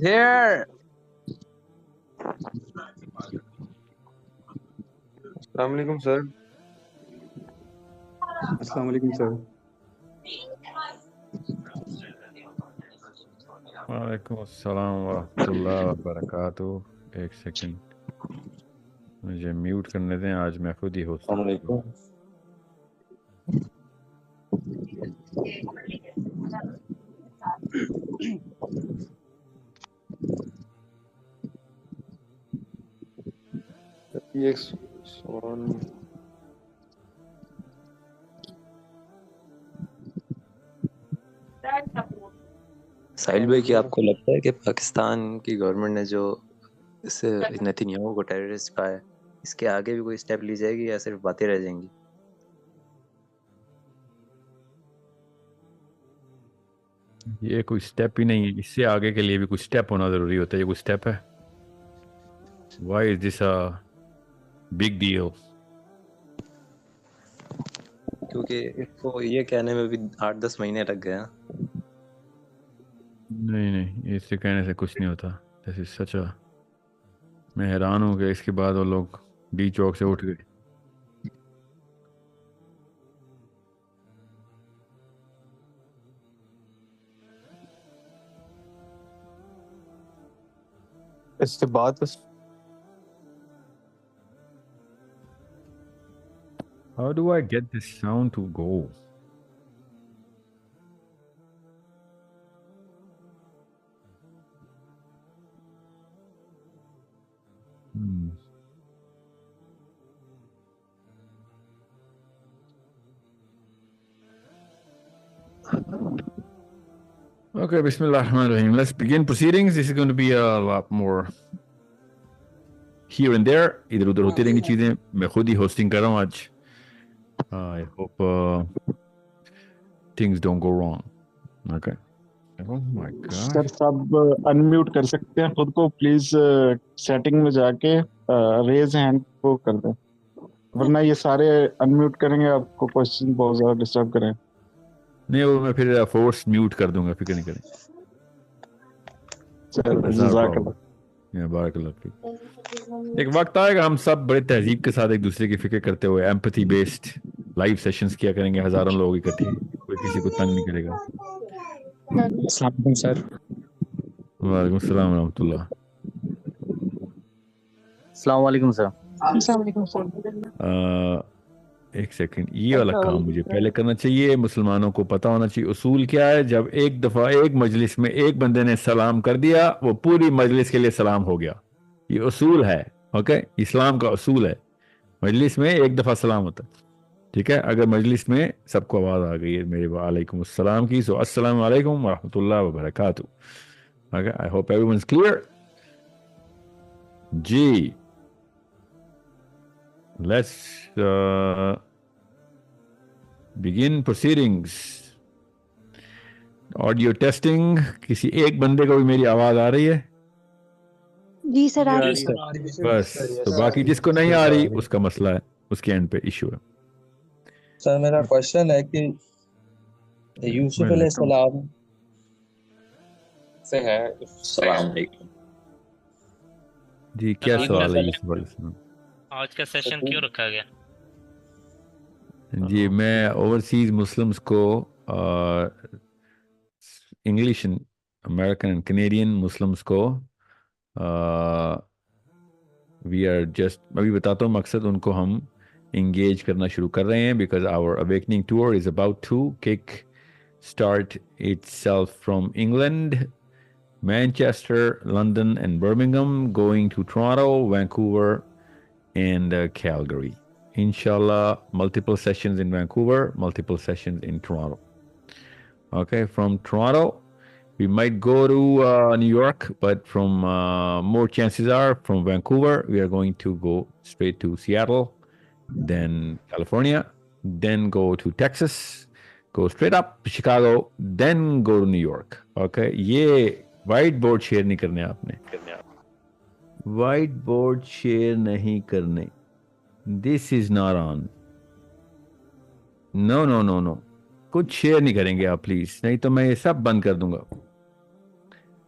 here. السلام علیکم سر. السلام علیکم سر. وعلیکم السلام ورحمۃ اللہ وبرکاتہ. ایک سیکنڈ مجھے میوٹ کرنے دیں, آج میں خود ہی ہوسٹ. السلام علیکم. ایک سوال ساحل بھائی, کیا آپ کو لگتا ہے کہ پاکستان کی گورنمنٹ نے جو اس نتن یاہو کو ٹیررسٹ کہا ہے, اس کے آگے بھی کوئی اسٹیپ لی جائے گی یا صرف باتیں رہ جائیں گی؟ یہ کوئی اسٹیپ ہی نہیں ہے, اس سے آگے کے لیے بھی کوئی اسٹیپ ہونا ضروری ہوتا ہے. یہ کوئی اسٹیپ ہے؟ Why is this a big deal? کیونکہ اس کو یہ کہنے میں بھی 8-10 مہینے لگ گئے ہیں. نہیں, اس سے کہنے سے کچھ نہیں ہوتا. دس از سچ اے, میں حیران ہوں کہ اس کے بعد وہ لوگ ڈی چوک سے اٹھ گئے. اس سے بات How do I get this sound to go? Okay, Bismillah ar-Rahman ar-Rahim. Let's begin proceedings. This is going to be a lot more here and there. ادھر ادھر ہوتی رہیں گی چیزیں. میں خود ہی ہوسٹنگ کر رہا ہوں آج. I hope things don't go wrong. Okay. Oh my God. Sir sub unmute کر سکتے ہیں خود کو پلیز. سیٹنگ میں جا کے ریز ہینڈ کو کر دیں, ورنہ یہ سارے انمیوٹ کریں گے, آپ کو کوشچن بہت زیادہ ڈسٹرب کریں. نہیں, وہ میں پھر فورس میوٹ کر دوں گا, فکر نہیں کریں. جزاک اللہ. بارک اللہ فیک. ایک وقت آئے گا ہم سب بڑے تہذیب کے ساتھ ایک دوسرے کی فکر کرتے ہوئے ایمپتھی بیسڈ لائیو سیشنز کیا کریں گے, ہزاروں لوگ اکٹھے, کوئی کسی کو تنگ نہیں کرے گا. السلام علیکم سر. وعلیکم السلام ورحمۃ اللہ. السلام علیکم سر. السلام علیکم سر. ایک سیکنڈ, یہ والا کام مجھے پہلے کرنا چاہیے. مسلمانوں کو پتہ ہونا چاہیے اصول کیا ہے. جب ایک دفعہ ایک مجلس میں ایک بندے نے سلام کر دیا, وہ پوری مجلس کے لیے سلام ہو گیا. یہ اصول ہے. اوکے, اسلام کا اصول ہے. مجلس میں ایک دفعہ سلام ہوتا ہے, ٹھیک ہے. اگر مجلس میں سب کو آواز آ گئی ہے میرے وعلیکم السلام کی, سو السلام علیکم ورحمۃ اللہ وبرکاتہ. Okay, I hope everyone is clear. جی, let's begin proceedings. Audio testing. کسی ایک بندے کو بھی میری آواز آ رہی ہے؟ جی سر آ رہی ہے. بس, تو باقی جس کو نہیں آ رہی اس کا مسئلہ ہے, اس کے اینڈ پہ ایشو ہے. سر میرا کوشچن ہے کہ یوسف علیہ السلام سے ہے. السلام علیکم. جی, کیا سوال ہے یوسف علیہ السلام؟ آج کا سیشن کیوں رکھا گیا؟ جی, میں اوورسیز مسلمس کو English American and Canadian Muslims کو وی آر جسٹ, ابھی بتاتا ہوں مقصد, ان کو ہم انگیج کرنا شروع کر رہے ہیں because our awakening tour is about to kick start itself from England, Manchester, London and Birmingham, going to Toronto, Vancouver and Calgary. Inshallah, multiple sessions in Vancouver, multiple sessions in Toronto. Okay, from Toronto, we might go to New York, but from more chances are from Vancouver, we are going to go straight to Seattle, then California, then go to Texas, go straight up to Chicago, then go to New York. Okay, یہ white board share نہیں کرنے آپ نے, white board share نہیں کرنے. This is not on. No. کچھ share نہیں کریں گے آپ پلیز, نہیں تو میں یہ سب بند کر دوں گا.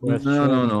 question. no, no.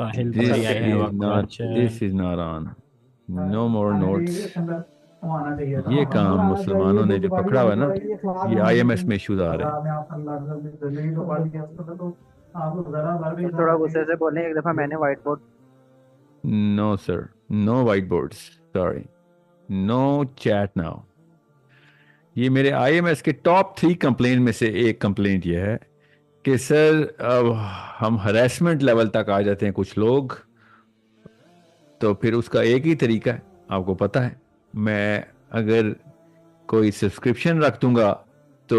Sahil This bhai, I have a is not. question. This is not on. No more notes. یہ کام مسلمانوں نے جو پکڑا ہوا ہے نا, یہ IMS میں ایشوز آ رہے ہیں. تھوڑا غصے سے بولیں, ایک دفعہ میں نے white board No, sir. No whiteboards. Sorry. No chat now. یہ میرے IMS کے ٹاپ 3 کمپلینٹ میں سے ایک کمپلینٹ یہ ہے کہ سر اب ہم ہراسمنٹ لیول تک آ جاتے ہیں کچھ لوگ, تو پھر اس کا ایک ہی طریقہ ہے, آپ کو پتہ ہے. میں اگر کوئی سبسکرپشن رکھ دوں گا تو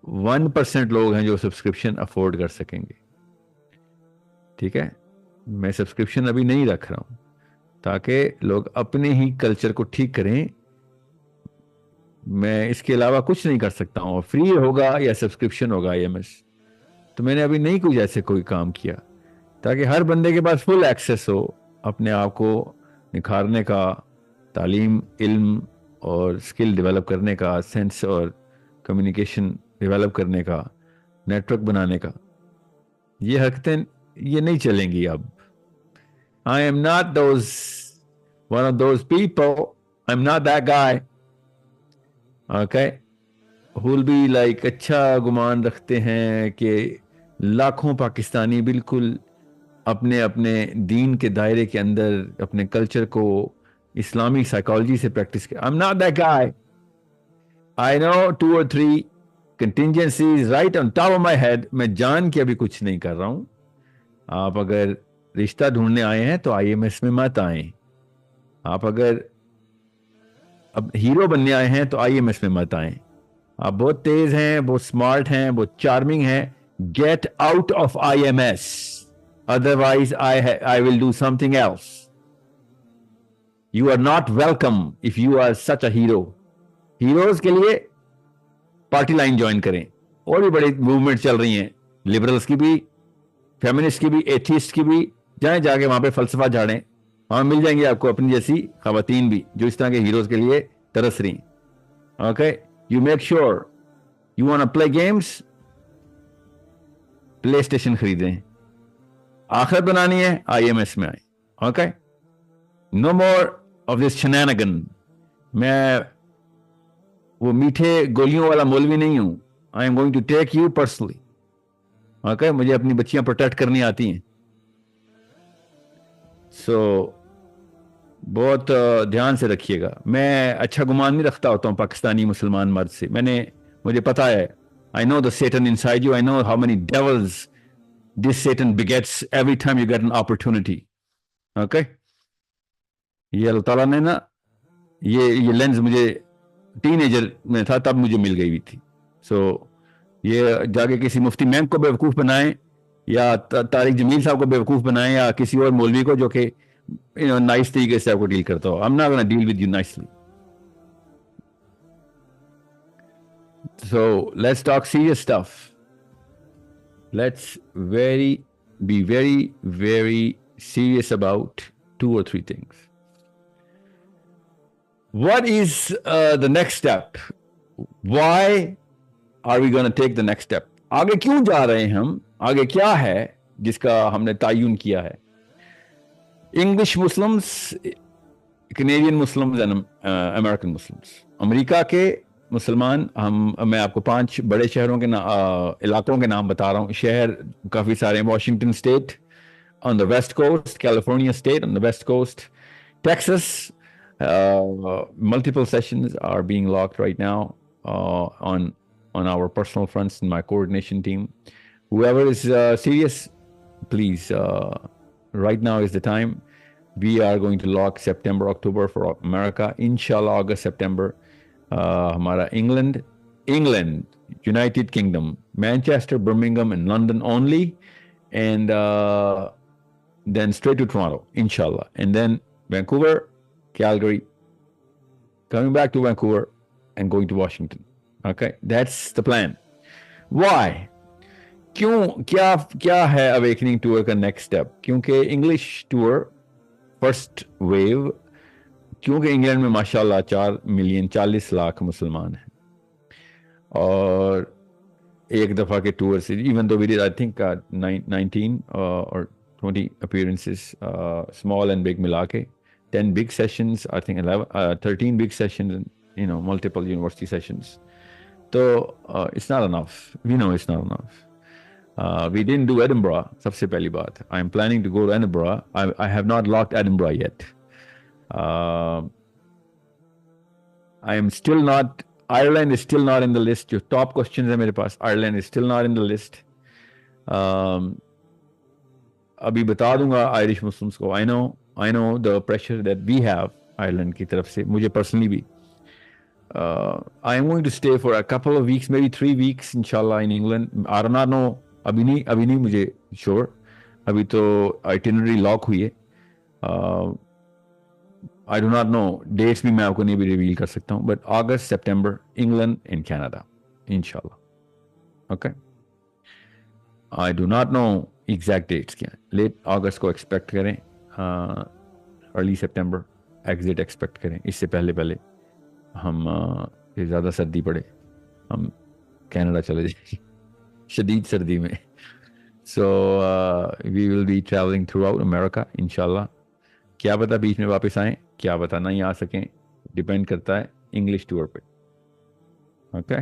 1% لوگ ہیں جو سبسکرپشن افورڈ کر سکیں گے. ٹھیک ہے, میں سبسکرپشن ابھی نہیں رکھ رہا ہوں تاکہ لوگ اپنے ہی کلچر کو ٹھیک کریں. میں اس کے علاوہ کچھ نہیں کر سکتا ہوں. فری ہوگا یا سبسکرپشن ہوگا IMS. تو میں نے ابھی نہیں کچھ ایسے کوئی کام کیا تاکہ ہر بندے کے پاس فل ایکسیس ہو اپنے آپ کو نکھارنے کا, تعلیم, علم اور اسکل ڈیولپ کرنے کا, سینس اور کمیونیکیشن ڈیولپ کرنے کا, نیٹ ورک بنانے کا. یہ حرکتیں یہ نہیں چلیں گی اب. I am not one of those people. I'm not that guy. Okay? who'll be like اچھا گمان رکھتے ہیں کہ لاکھوں پاکستانی بالکل اپنے اپنے دین کے دائرے کے اندر اپنے کلچر کو اسلامی سائیکالوجی سے پریکٹس کریں. I'm not that guy. I know 2 or 3 contingencies right on top of my head. میں جان کے ابھی کچھ نہیں کر رہا ہوں. آپ اگر رشتہ ڈھونڈنے آئے ہیں تو IMS میں مت آئیں. آپ اگر اب ہیرو بننے آئے ہیں تو IMS میں مت آئیں. آپ بہت تیز ہیں, بہت اسمارٹ ہیں, بہت چارمنگ ہیں. Get out of IMS. Otherwise I will do something else. You are not welcome if you are such a hero. Heroes کے لیے پارٹی لائن جوائن کریں. اور بھی بڑی موومنٹ چل رہی ہیں, لبرلس کی بھی, فیمنسٹ کی بھی, ایتھیسٹ کی بھی. جائیں جا کے وہاں پہ فلسفہ جھاڑیں, وہاں مل جائیں گے آپ کو اپنی جیسی خواتین بھی جو اس طرح کے ہیروز کے لیے ترس رہی ہیں. Okay, you make sure you want play games, PlayStation خریدیں. آخرت بنانی ہے IMS میں آئیں. Okay, no more of this shenanigans. میں وہ میٹھے گولیوں والا مولوی نہیں ہوں. I am going to take you personally. Okay, مجھے اپنی بچیاں پروٹیکٹ کرنی آتی ہیں. سو بہت دھیان سے رکھیے گا. میں اچھا گمان نہیں رکھتا ہوتا ہوں پاکستانی مسلمان مرد سے. مجھے پتا ہے. I know the Satan inside you. I know how many devils this Satan begets every time you get an opportunity. Okay? یہ اللہ تعالیٰ نے نا یہ لینز مجھے ٹین ایجر میں تھا تب مجھے مل گئی ہوئی تھی. سو یہ جا کے کسی مفتی مینگ کو بیوقوف بنائیں یا طارق جمیل صاحب کو بیوقوف بنائیں یا کسی اور مولوی کو جو کہ نائس طریقے سے آپ کو ڈیل کرتا ہو. I'm not gonna deal with you nicely. So let's talk serious stuff. Let's be very, very serious about 2 or 3 things. What is the next step? Why are we going to take the next step? آگے کیوں جا رہے ہیں ہم؟ آگے کیا ہے جس کا ہم نے تعین کیا ہے؟ English Muslims, Canadian Muslims and American Muslims. امریکہ کے مسلمان میں آپ کو 5 بڑے شہروں کے علاقوں کے نام بتا رہا ہوں. شہر کافی سارے ہیں. Washington state on the west coast, California state on the west coast, Texas. Multiple sessions are being locked right now on our personal fronts in my coordination team. Whoever is serious, please, right now is the time. We are going to lock September, October for America. Inshallah, August, September. ہمارا England, United kingdom, Manchester, Birmingham and London only, and then straight to Toronto, inshallah, and then Vancouver, Calgary, coming back to Vancouver and going to Washington. Okay, that's the plan. Why? کیا ہے Awakening Tour کا next step? کیونکہ English Tour first wave کیونکہ England میں ماشاءاللہ 4,40,00,000 مسلمان ہیں اور ایک دفعہ کے ٹور سے even though we did I think 19 اور 20 appearances small and big ملا کے 10 big sessions I think 13 big sessions and you know multiple university sessions. So it's not enough. We know it's not enough. We didn't do Edinburgh. سب سے پہلی بات I am planning to go to Edinburgh. I have not locked Edinburgh yet. I am still not Ireland is still not in the list. جو top questions ہیں میرے پاس Ireland is still not in the list. ابھی بتا دوں گا Irish Muslims کو. I know the pressure that we have Ireland کی طرف سے. مجھے personally بھی I am going to stay for a couple of weeks, maybe 3 weeks inshallah in England. I do not know. ابھی نہیں مجھے sure. ابھی تو itinerary lock ہوئی ہے. I do not know. Dates بھی میں آپ کو نہیں بھی reveal کر سکتا ہوں. But August, September, England and Canada. Inshallah. Okay. I do not know exact dates کیا ہیں. Late August کو expect کریں. Early September exit expect کریں. اس سے پہلے ہم زیادہ سردی پڑے ہم کینیڈا چلے جائیں شدید سردی میں. So we will be traveling throughout America inshallah. کیا پتا بیچ میں واپس آئیں, کیا پتا نہیں آ سکیں, ڈیپینڈ کرتا ہے انگلش ٹور پہ. اوکے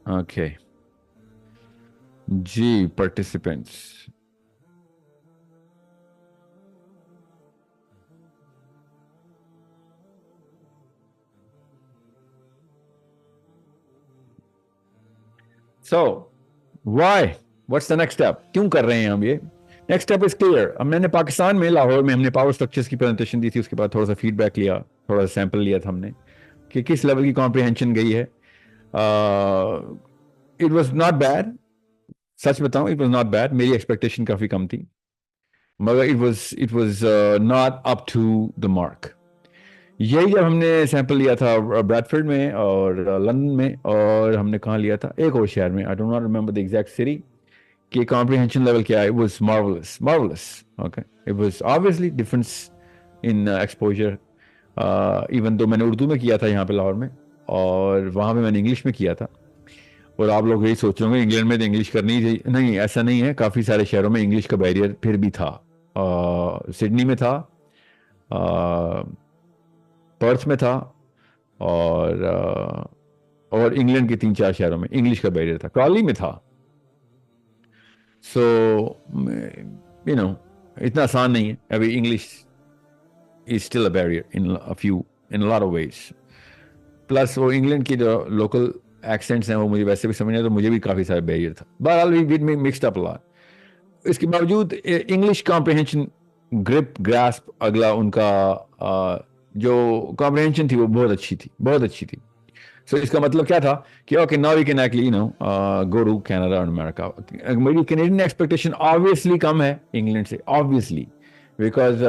اوکے جی participants. So, why? What's the next step? کیوں کر رہے ہیں ہم یہ؟ Next step is clear. اب میں نے پاکستان میں لاہور میں ہم نے پاور سٹرکچرز کی پریزنٹیشن دی تھی, اس کے بعد تھوڑا سا فیڈ بیک لیا, تھوڑا سا سیمپل لیا تھا ہم نے کہ کس لیول کی کمپریہنشن گئی ہے. It was not bad. سچ بتاؤں it was not bad. میری ایکسپیکٹیشن کافی کم تھی مگر it was not up to the mark. یہی جب ہم نے سیمپل لیا تھا بریڈفورڈ میں اور لندن میں اور ہم نے کہاں لیا تھا ایک اور شہر میں, I do not remember the exact city, کہ comprehension level کیا ہے. It was marvelous. Okay, it was obviously difference in exposure. Even though میں نے اردو میں کیا تھا یہاں پہ لاہور میں اور وہاں پہ میں نے انگلش میں کیا تھا. اور آپ لوگ یہی سوچ رہے ہوں گے انگلینڈ میں تو انگلش کرنی چاہیے. نہیں, ایسا نہیں ہے. کافی سارے شہروں میں انگلش کا بیریئر پھر بھی تھا. سڈنی میں تھا, پرتھ میں تھا اور انگلینڈ کے 3-4 شہروں میں انگلش کا بیریئر تھا. کرالی میں تھا. سو یو نو اتنا آسان نہیں ہے ابھی. English is still a barrier in lot of ways. Plus وہ انگلینڈ کی جو لوکل ایکسینٹس ہیں وہ مجھے ویسے بھی سمجھنے تو مجھے بھی کافی سارے بیریئر تھا. بہرحال وی مکسڈ اپ لاٹ. اس کے باوجود انگلش کمپریہنشن گراسپ اگلا ان کا جو کمپریہنشن تھی وہ بہت اچھی تھی. سو اس کا مطلب کیا تھا کہ okay now we can actually go to Canada اور امیریکا. میری کینیڈین ایکسپیکٹیشن آبویسلی کم ہے انگلینڈ سے, آبویسلی, بیکاز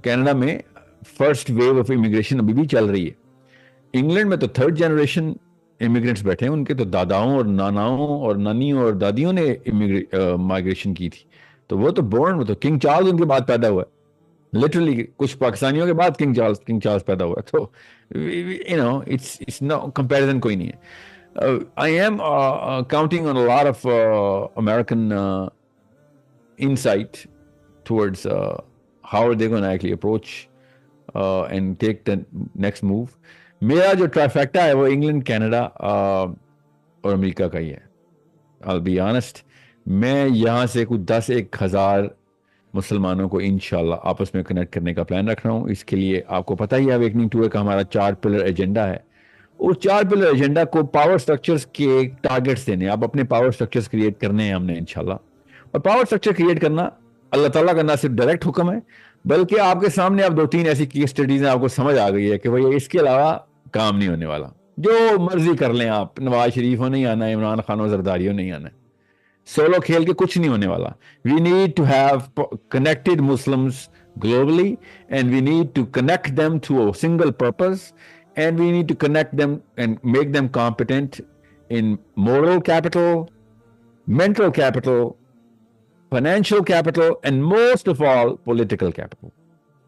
کینیڈا میں فرسٹ ویو آف امیگریشن ابھی بھی چل رہی ہے. انگلینڈ میں تو 3rd جنریشن امیگرینٹس بیٹھے ہیں, ان کے تو داداؤں اور ناناؤں اور نانیوں اور دادیوں نے مائگریشن کی تھی. تو وہ تو وہ تو کنگ چارلز ان کے بعد پیدا ہوا ہے. لٹرلی کچھ پاکستانیوں کے بعد کنگ چارلز پیدا ہوا. تو you know it's no comparison کوئی نہیں ہے. I am counting on a lot of American insight towards how they gonna actually approach and take the next move. میرا جو ٹرائیفیکٹا ہے وہ انگلینڈ, کینیڈا اور امریکہ کا ہی ہے. I'll be honest, میں یہاں سے کچھ 10,000 مسلمانوں کو انشاءاللہ آپس میں کنیکٹ کرنے کا پلان رکھ رہا ہوں. اس کے لیے آپ کو پتہ ہی ہے اویکننگ ٹور کا ہمارا 4 پلر ایجنڈا ہے. اور 4 پلر ایجنڈا کو پاور سٹرکچرز کے ٹارگیٹس دینے, آپ اپنے پاور سٹرکچرز کریٹ کرنے ہیں ہم نے انشاءاللہ. اور پاور سٹرکچر کریٹ کرنا اللہ تعالیٰ کا نہ صرف ڈائریکٹ حکم ہے بلکہ آپ کے سامنے اب 2-3 ایسی کیس اسٹڈیز ہیں, آپ کو سمجھ آ گئی ہے کہ بھائی اس کے علاوہ کام نہیں ہونے والا. جو مرضی کر لیں آپ, نواز شریف ہو نہیں آنا, عمران خان و زرداری ہو نہیں آنا, سولو کھیل کے کچھ نہیں ہونے والا. We need to have connected Muslims globally and we need to connect them to a single purpose and we need to connect them and make them competent in moral capital, mental capital, financial capital, and most of all political capital.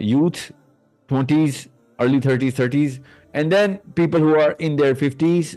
youth 20s, early 30s, and then people who are in their 50s,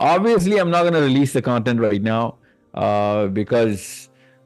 Obviously, I'm not going to release the content right now because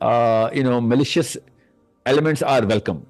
malicious elements are welcome.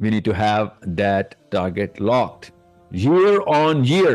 we need to have that target locked year on year.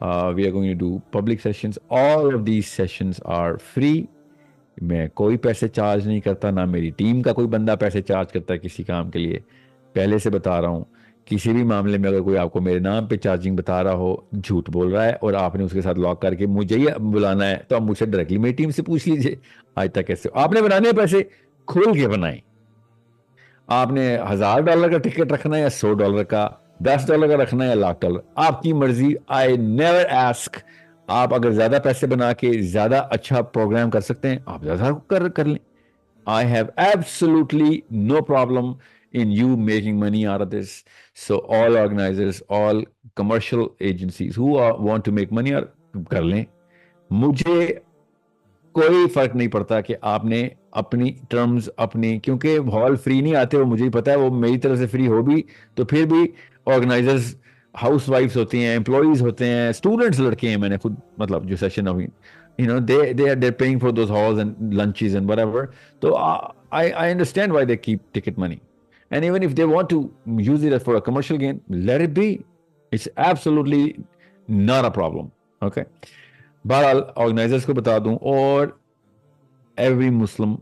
We are going to do public sessions. All of these sessions are free. میں کوئی پیسے charge نہیں کرتا, نہ میری team کا کوئی بندہ پیسے چارج کرتا ہے کسی کام کے لیے. پہلے سے بتا رہا ہوں, کسی بھی معاملے میں اگر کوئی آپ کو میرے نام پہ چارجنگ بتا رہا ہو, جھوٹ بول رہا ہے, اور آپ نے اس کے ساتھ لاک کر کے مجھے ہی بلانا ہے, تو آپ مجھ سے ڈائریکٹلی میری ٹیم سے پوچھ لیجیے. آج تک کیسے آپ نے بنانے پیسے کھول کے بنائیں. آپ نے $1000 کا ٹکٹ رکھنا ہے یا $100 کا, $10 کا رکھنا ہے یا $1,00,000, آپ کی مرضی. I never ask. آپ اگر زیادہ پیسے بنا کے زیادہ اچھا پروگرام کر سکتے ہیں, آپ زیادہ کر لیں. I have absolutely no problem in you making money out of this. So all organizers, all commercial agencies who want to make money کر لیں. مجھے کوئی فرق نہیں پڑتا کہ آپ نے اپنی ٹرمز اپنی, کیونکہ ہال فری نہیں آتے, وہ مجھے ہی پتا ہے. وہ میری طرف سے فری ہو بھی تو پھر بھی آرگنائزرز ہاؤس وائفز ہوتی ہیں, امپلائیز ہوتے ہیں, اسٹوڈنٹس لڑکے ہیں. میں نے خود مطلب جو سیشن ہوئی, they're paying for those halls and lunches and whatever. So I understand why they keep ticket money. And even if they want to use it for a commercial gain, let it be. It's absolutely not a problem. Okay. بہرحال organizers کو بتا دوں, اور every Muslim,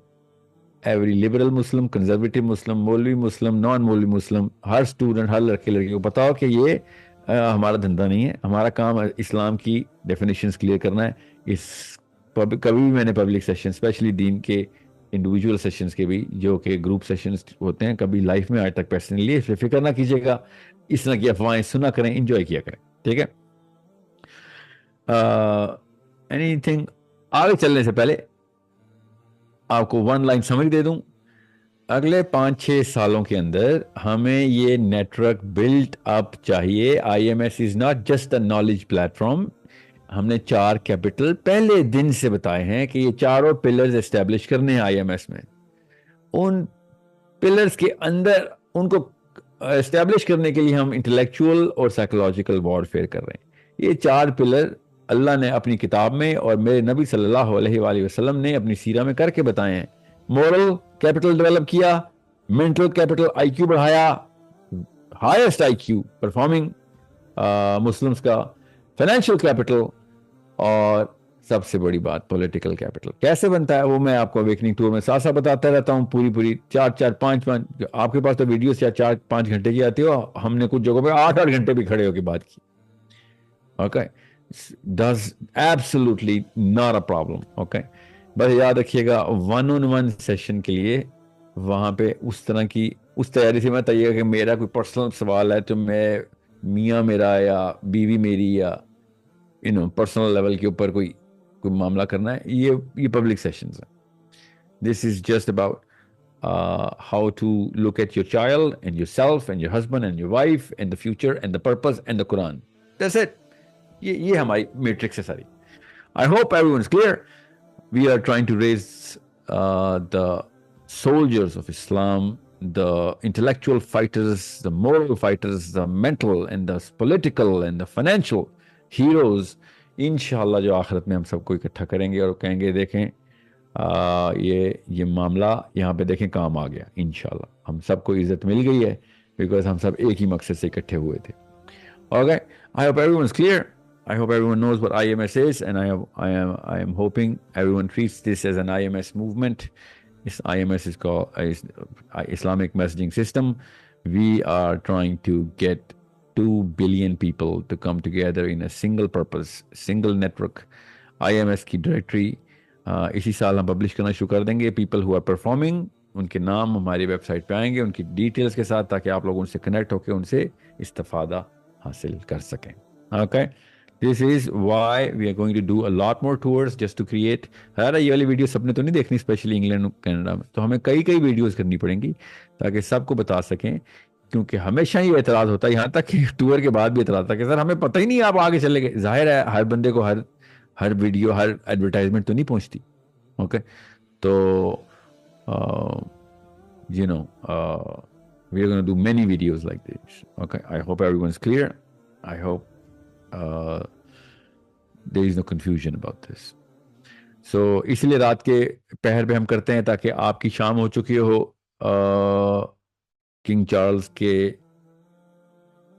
every liberal مسلم, conservative مسلم, مولوی مسلم, نان مولوی مسلم, ہر student, ہر لڑکے لڑکی کو بتاؤ کہ یہ ہمارا دھندا نہیں ہے. ہمارا کام اسلام کی ڈیفینیشنز کلیئر کرنا ہے. اس کبھی بھی میں نے پبلک سیشن, اسپیشلی دین کے انڈیویجول سیشنز کے بھی, جو کہ گروپ سیشنز ہوتے ہیں, کبھی لائف میں آج تک پیسے نہیں لیے. اس پہ فکر نہ کیجیے گا. اس طرح کی افواہیں سنا کریں, انجوائے کیا کریں. ٹھیک ہے. اینی تھنگ آگے چلنے سے پہلے آپ کو 1 لائن سمجھ دے دوں. اگلے 5-6 سالوں کے اندر ہمیں یہ نیٹ ورک بلڈ اپ چاہیے. IMS is not just a knowledge plate form. ہم نے 4 کیپٹل پہلے دن سے بتائے ہیں کہ یہ 4 پلرز اسٹیبلش کرنے ہیں IMS میں. ان پلرز کے اندر ان کو اسٹیبلش کرنے کے لیے ہم انٹلیکچوئل اور سائیکولوجیکل وارفیئر کر رہے ہیں. یہ 4 پلر اللہ نے اپنی کتاب میں اور میرے نبی صلی اللہ علیہ وآلہ وسلم نے اپنی سیرہ میں کر کے بتائے ہیں. مورل کیپٹل ڈیولپ کیا, مینٹل کیپٹل IQ بڑھایا, ہائیسٹ IQ پرفارمنگ مسلمس کا, فائنینشیل کیپٹل, اور سب سے بڑی بات پولیٹیکل کیپٹل. کیسے بنتا ہے وہ میں آپ کو اویکننگ ٹور میں ساتھ ساتھ بتاتا رہتا ہوں. پوری 4-5 آپ کے پاس تو ویڈیوز 4-5 گھنٹے کی آتی ہو, ہم نے کچھ جگہوں پہ 8 گھنٹے بھی کھڑے ہو کے بات کی. Okay, does absolutely not a problem. Okay, بس یاد رکھیے گا 1-on-1 سیشن کے لیے وہاں پہ اس طرح کی اس تیاری سے میں تیار کہ میرا کوئی پرسنل سوال ہے تو میں میاں میرا یا بیوی میری یا پرسنل لیول کے اوپر کوئی معاملہ کرنا ہے. یہ پبلک سیشنز ہیں. This is just about how to look at your child and yourself and your husband and your wife and the future and the purpose and the Quran. That's it. یہ ہماری matrix ہے ساری. I hope everyone is clear. We are trying to raise the soldiers of Islam, the intellectual fighters, the moral fighters, the mental and the political and the financial heroes. انشاءاللہ جو آخرت میں ہم سب کو اکٹھا کریں گے اور کہیں گے دیکھیں یہ معاملہ یہاں پہ دیکھیں کام آ گیا. انشاءاللہ ہم سب کو عزت مل گئی ہے بیکاز ہم سب ایک ہی مقصد سے اکٹھے ہوئے تھے. Okay, I hope everyone is clear. I hope everyone knows what IMS is, and I am hoping everyone treats this as an IMS movement. This IMS is called Islamic Messaging System. We are trying to get 2 billion people to come together in a single purpose, single network. IMS کی directory اسی سال ہم publish کرنا شروع کر دیں گے. People who are performing, ان کے نام ہماری ویب سائٹ پہ آئیں گے ان کی ڈیٹیلز کے ساتھ, تاکہ آپ لوگ ان سے کنیکٹ ہو کے ان سے استفادہ حاصل کر سکیں. Okay, this is why we are going to do a lot more tours just to create. یہ والی ویڈیو سب نے تو نہیں دیکھنی, اسپیشلی انگلینڈ کینیڈا میں, تو ہمیں کئی ویڈیوز کرنی پڑیں گی تاکہ سب کو بتا سکیں. کیونکہ ہمیشہ یہ اعتراض ہوتا ہے, یہاں تک کہ ٹور کے بعد بھی اعتراض تھا کہ سر ہمیں پتہ ہی نہیں آپ آگے چلے گئے. ظاہر ہے ہر بندے کو ہر ویڈیو ہر ایڈورٹائزمنٹ تو نہیں پہنچتی. اوکے, تو we are going to do many videos like this. Okay, I hope everyone is clear. I hope there is no confusion about this. So اس لیے رات کے پہر پہ ہم کرتے ہیں تاکہ آپ کی شام ہو چکی ہو, کنگ چارلز کے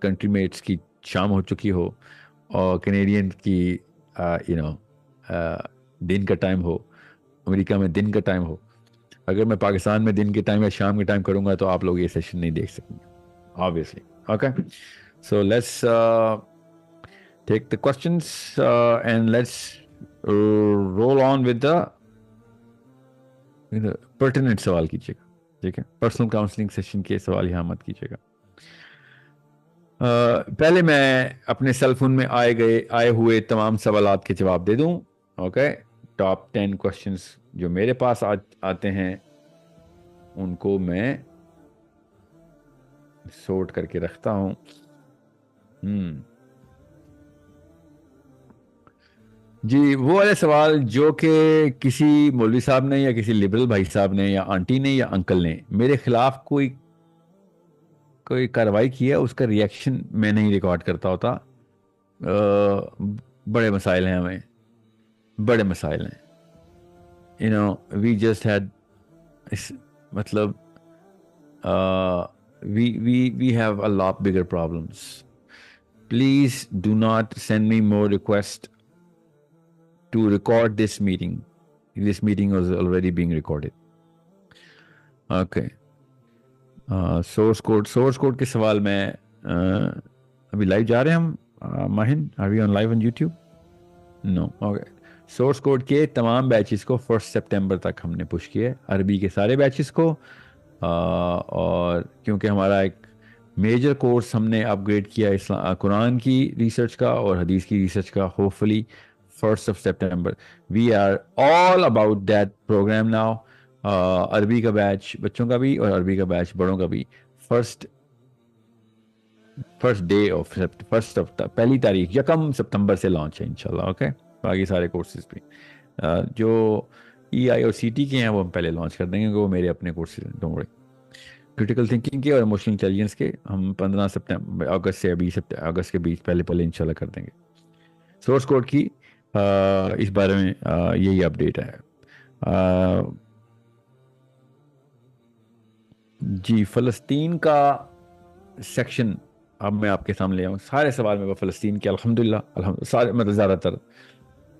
کنٹری میٹس کی شام ہو چکی ہو, اور کینیڈین کی دن کا ٹائم ہو, امریکہ میں دن کا ٹائم ہو. اگر میں پاکستان میں دن کے ٹائم یا شام کے ٹائم کروں گا تو آپ لوگ یہ سیشن نہیں دیکھ سکیں گے obviously. Okay, so let's take the questions and let's roll on with the pertinent سوال کیجیے گا, ٹھیک ہے. پرسنل کاؤنسلنگ سیشن کے سوال یہاں مت کیجیے گا. پہلے میں اپنے سیل فون میں آئے ہوئے تمام سوالات کے جواب دے دوں. اوکے, ٹاپ 10 کوشچنس جو میرے پاس آتے ہیں ان کو میں سورٹ کر کے رکھتا ہوں. جی, وہ والے سوال جو کہ کسی مولوی صاحب نے یا کسی لبرل بھائی صاحب نے یا آنٹی نے یا انکل نے میرے خلاف کوئی کارروائی کی ہے, اس کا ریئیکشن میں نہیں ریکارڈ کرتا ہوتا. بڑے مسائل ہیں, ہمیں بڑے مسائل ہیں. وی جسٹ ہیڈ, مطلب we have a lot bigger problems. Please do not send me more requests to record this meeting. This meeting was already being recorded. Okay. Source code کے سوال میں ابھی لائیو جا رہے ہیں ہم. ماہن, are we on live on YouTube? No. Okay. Source code کے تمام بیچز کو 1 سپٹمبر تک ہم نے پش کیے, عربی کے سارے بیچز کو. اور کیونکہ ہمارا ایک میجر کورس ہم نے اپ گریڈ کیا قرآن کی ریسرچ کا اور حدیث کی ریسرچ کا, hopefully 1 September we are all about that programme now. عربی کا بیچ بچوں کا بھی اور عربی کا بیچ بڑوں کا بھی فرسٹ ڈے آف پہلی تاریخ 1 سپتمبر سے لانچ ہے انشاءاللہ. اوکے, باقی سارے کورسز بھی جو ای آئی اور سی ٹی کے ہیں وہ ہم پہلے لانچ کر دیں گے, وہ میرے اپنے کورسز ہیں. Don't worry. کرٹیکل تھنکنگ کے اور ایموشنل انٹیلیجنس کے ہم 15 اگست سے 20 اگست کے بیچ پہلے انشاءاللہ کر دیں گے. سورس کوڈ کی اس بارے میں یہی اپڈیٹ ہے. جی, فلسطین کا سیکشن اب میں آپ کے سامنے لے آؤں. سارے سوال میں فلسطین کے الحمدللہ سارے, مطلب زیادہ تر.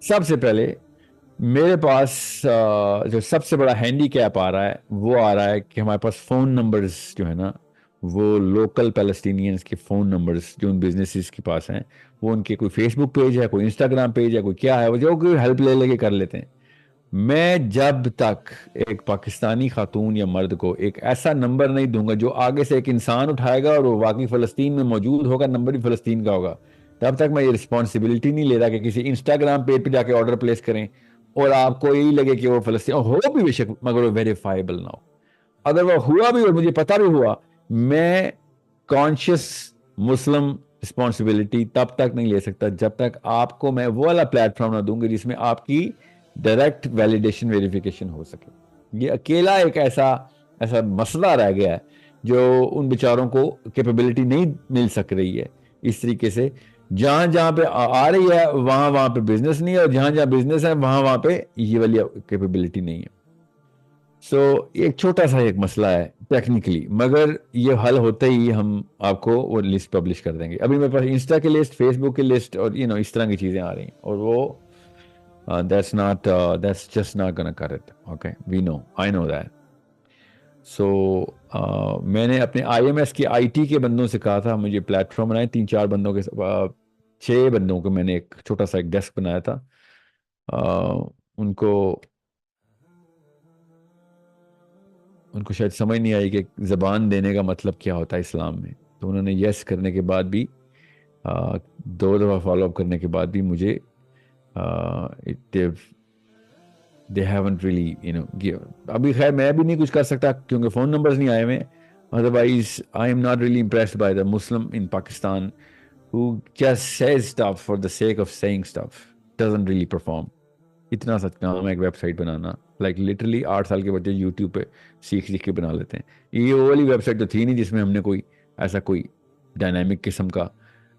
سب سے پہلے میرے پاس جو سب سے بڑا ہینڈی کیپ آ رہا ہے وہ آ رہا ہے کہ ہمارے پاس فون نمبرز جو ہے نا, وہ لوکل پیلسٹینینز کے فون نمبرز جو ان بزنسز کے پاس ہیں, وہ ان کے کوئی فیس بک پیج ہے, کوئی انسٹاگرام پیج ہے, کوئی کیا ہے, وہ جو کوئی ہیلپ لے کے کر لیتے ہیں. میں جب تک ایک پاکستانی خاتون یا مرد کو ایک ایسا نمبر نہیں دوں گا جو آگے سے ایک انسان اٹھائے گا اور وہ واقعی فلسطین میں موجود ہوگا, نمبر بھی فلسطین کا ہوگا, تب تک میں یہ رسپانسبلٹی نہیں لے رہا کہ کسی انسٹاگرام پیج پہ جا کے آرڈر پلیس کریں اور آپ کو یہی لگے کہ وہ فلسطین ہو بھی بے شک مگر وہ ویریفائبل نہ ہو. اگر وہ ہوا بھی اور مجھے پتہ بھی ہوا, میں کانشیس مسلم رسپانسبلٹی تب تک نہیں لے سکتا جب تک آپ کو میں وہ والا پلیٹ فارم نہ دوں گا جس میں آپ کی ڈائریکٹ ویلیڈیشن ویریفیکیشن ہو سکے. یہ اکیلا ایک ایسا مسئلہ رہ گیا ہے جو ان بیچاروں کو کیپیبلٹی نہیں مل سک رہی ہے. اس طریقے سے جہاں پہ آ رہی ہے وہاں پہ بزنس نہیں ہے, اور جہاں بزنس ہے وہاں پہ یہ والی کیپیبلٹی نہیں ہے. سو ایک چھوٹا سا ایک مسئلہ ہے ٹیکنیکلی, مگر یہ حل ہوتے ہی ہم آپ کو وہ لسٹ پبلش کر دیں گے. ابھی میرے پاس انسٹا کی لسٹ, فیس بک کی لسٹ اور اس طرح کی چیزیں آ رہی ہیں, اور وہ that's just not gonna cut it. Okay, I know that. So میں نے اپنے IMS کے IT کے بندوں سے کہا تھا مجھے پلیٹ فارم بنائے, 3-4 بندوں کے 6 بندوں کو میں نے ایک چھوٹا سا ایک ڈیسک بنایا تھا. ان کو شاید سمجھ نہیں آئی کہ زبان دینے کا مطلب کیا ہوتا ہے اسلام میں, تو انہوں نے یس کرنے کے بعد بھی 2 دفعہ فالو اپ کرنے کے بعد بھی مجھے they haven't really ابھی خیر میں بھی نہیں کچھ کر سکتا کیونکہ فون نمبرز نہیں آئے ہوئے. otherwise I am not really impressed by the Muslim in Pakistan who just says stuff for the sake of saying stuff, doesn't really perform. اتنا سچ کام ہے ایک ویب سائٹ بنانا, لائک لٹرلی 8 سال کے بچے یوٹیوب پہ سیکھ کے بنا لیتے ہیں. یہ وہ والی ویب سائٹ تو تھی نہیں جس میں ہم نے کوئی ایسا کوئی ڈائنامک قسم کا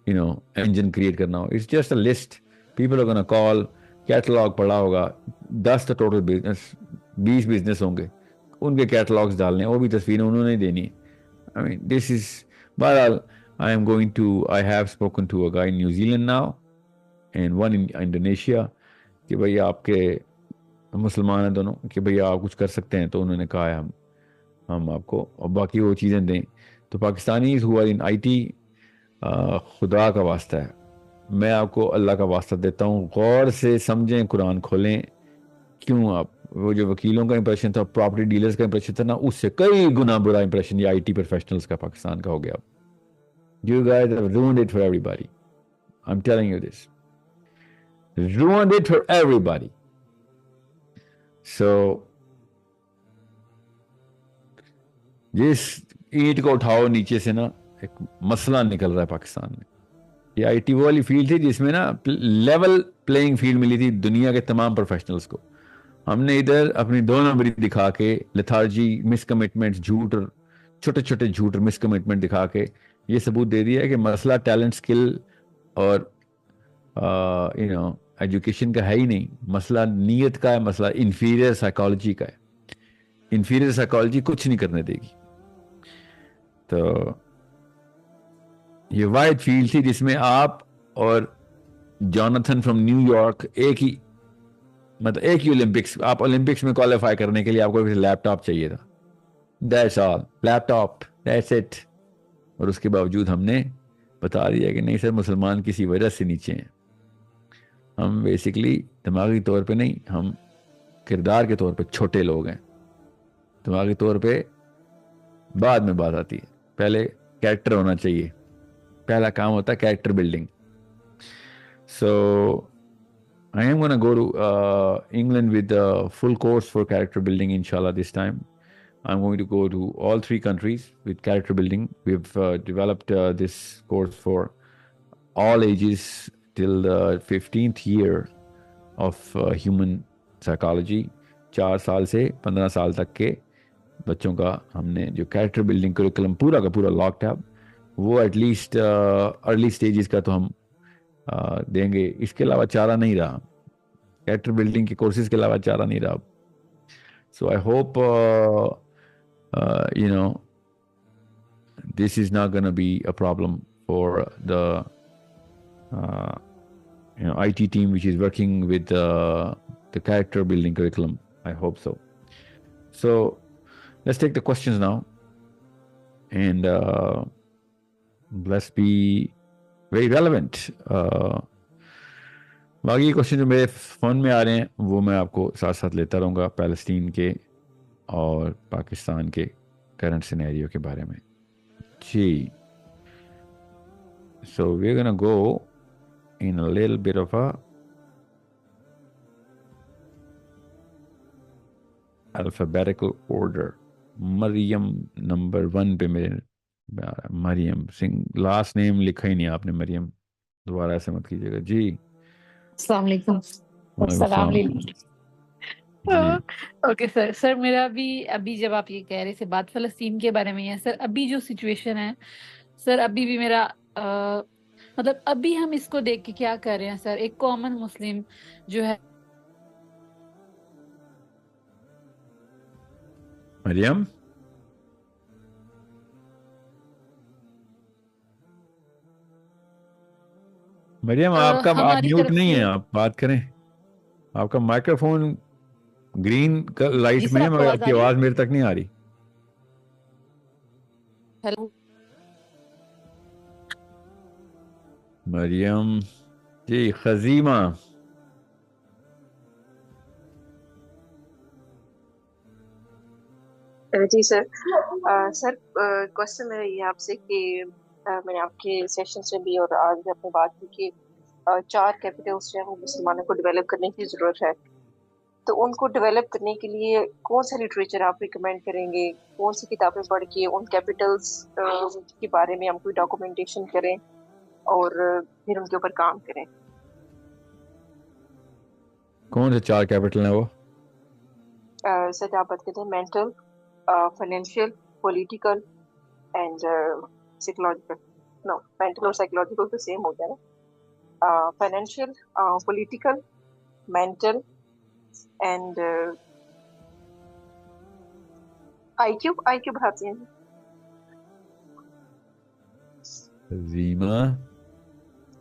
انجن کریٹ کرنا ہو. It's just a list, people are gonna call, catalogue پڑا ہوگا, 10 تو ٹوٹل بزنس 20 بزنس ہوں گے, ان کے کیٹلاگس ڈالنے, وہ بھی تصویریں انہوں نے دینی. I mean this is بہرحال I have spoken to a guy in New Zealand now and one in Indonesia کہ بھئی آپ کے مسلمان ہیں دونوں کہ بھئی آپ کچھ کر سکتے ہیں, تو انہوں نے کہا ہے ہم آپ کو اور باقی وہ چیزیں دیں. تو پاکستانی ہوا ان آئی ٹی, خدا کا واسطہ ہے, میں آپ کو اللہ کا واسطہ دیتا ہوں, غور سے سمجھیں, قرآن کھولیں. کیوں آپ وہ جو وکیلوں کا امپریشن تھا, پراپرٹی ڈیلرز کا امپریشن تھا نا, اس سے کئی گنا برا امپریشن یہ آئی ٹی پروفیشنلز کا پاکستان کا ہو گیا. You guys have ruined it for everybody. I'm telling you this. Ruined it for everybody. So جس اینٹ کو اٹھاؤ نیچے سے نا, ایک مسئلہ نکل رہا ہے پاکستان میں. یہ آئی ٹی والی فیلڈ تھی جس میں نا لیول پلینگ فیلڈ ملی تھی دنیا کے تمام پروفیشنلز کو. ہم نے ادھر اپنی 2 نمبری دکھا کے, لتھارجی, مس کمٹمنٹ, جھوٹ, اور چھوٹے چھوٹے جھوٹ اور مس کمٹمنٹ دکھا کے یہ ثبوت دے دیا ہے کہ مسئلہ ٹیلنٹ, اسکل اور ایجوکیشن کا ہے ہی نہیں, مسئلہ نیت کا ہے, مسئلہ انفیریئر سائیکالوجی کا ہے. انفیریئر سائیکالوجی کچھ نہیں کرنے دے گی. تو یہ واحد فیلڈ تھی جس میں آپ اور جوناتھن فرام نیو یارک ایک ہی اولمپکس, آپ اولمپکس میں کوالیفائی کرنے کے لیے آپ کو لیپ ٹاپ چاہیے تھا. That's all, laptop, that's it. اور اس کے باوجود ہم نے بتا دیا کہ نہیں سر, مسلمان کسی وجہ سے نیچے ہیں. ہم بیسکلی دماغی طور پہ نہیں, ہم کردار کے طور پہ چھوٹے لوگ ہیں. دماغی طور پہ بعد میں بات آتی ہے, پہلے کیریکٹر ہونا چاہیے, پہلا کام ہوتا ہے character building. So I am going to go to England with the full course for character building inshallah this time. I'm going to go to all 3 countries with character building. We've developed this course for all ages till the 15th year of human psychology. 4 سال سے 15 سال تک کے بچوں کا ہم نے جو کیریکٹر بلڈنگ کریکولم پورا کا پورا لاکڈ ہے, وہ ایٹ لیسٹ ارلی اسٹیجز کا تو ہم دیں گے. اس کے علاوہ چارہ نہیں رہا, کیریکٹر بلڈنگ کے کورسز کے علاوہ چارہ نہیں رہا. So I hope this is not going to be a problem for the IT team which is working with the character building curriculum. I hope so. So let's take the questions now, and let's be very relevant. باقی question جو میرے phone میں آ رہے ہیں وہ میں آپ کو ساتھ ساتھ لیتا رہوں گا, پیلسٹین کے اور پاکستان کے کرنٹ سینیریو کے بارے میں. جی, so we're gonna go in a little bit of a alphabetical order. Maryam number 1 پہ میرے, مریم سنگھ, لاسٹ نیم لکھا ہی نہیں آپ نے مریم, دوبارہ ایسے مت کیجیے گا. جی السلام علیکم. السلام علیکم. Okay sir. سر میرا بھی ابھی جب آپ یہ کہہ رہے تھے بات فلسطین کے بارے میں ہے سر, ابھی جو سچویشن ہے سر, ابھی بھی میرا مطلب ابھی ہم اس کو دیکھ کے کیا کر رہے ہیں سر, ایک کامن مسلم جو ہے. مریم, مریم آپ کا آپ میوٹ نہیں ہے, آپ بات کریں. آپ کا مائکرو فون گرین لائٹ میں ہے مگر آپ کی آواز میرے تک نہیں آ رہی. ہیلو مریم جی. خزیمہ, جی سر. سر کوشچن میرا یہ آپ سے کہ میں نے آپ کے سیشن سے بھی اور آج بھی اپنی بات کی کہ 4 کیپٹلس جو ہیں مسلمانوں کو ڈیولپ کرنے کی ضرورت ہے, تو ان کو ڈیولپ کرنے کے لیے کون سا لٹریچر آپ ریکمینڈ کریں گے, کون سی کتابیں پڑھ کے ان کیپٹلس کے بارے میں ہم کوئی ڈاکومنٹیشن کریں اور پھر ان کے اوپر کام کریں. کون سے 4 کیپٹل ہیں وہ؟ سر آپ بات کرتے ہیں mental, financial, political and psychological. No, mental اور سائیکولوجیکل تو سیم ہو گیا نا. Financial, political, mental and I Q بڑھاتے ہیں. زیمہ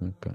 Okay.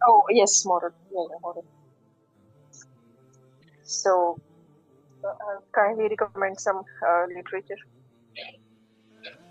Oh yes, moral. Yeah, moral. So, kindly recommend some literature.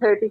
30।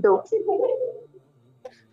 2।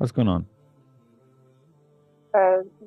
What's going on?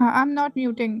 I'm not muting.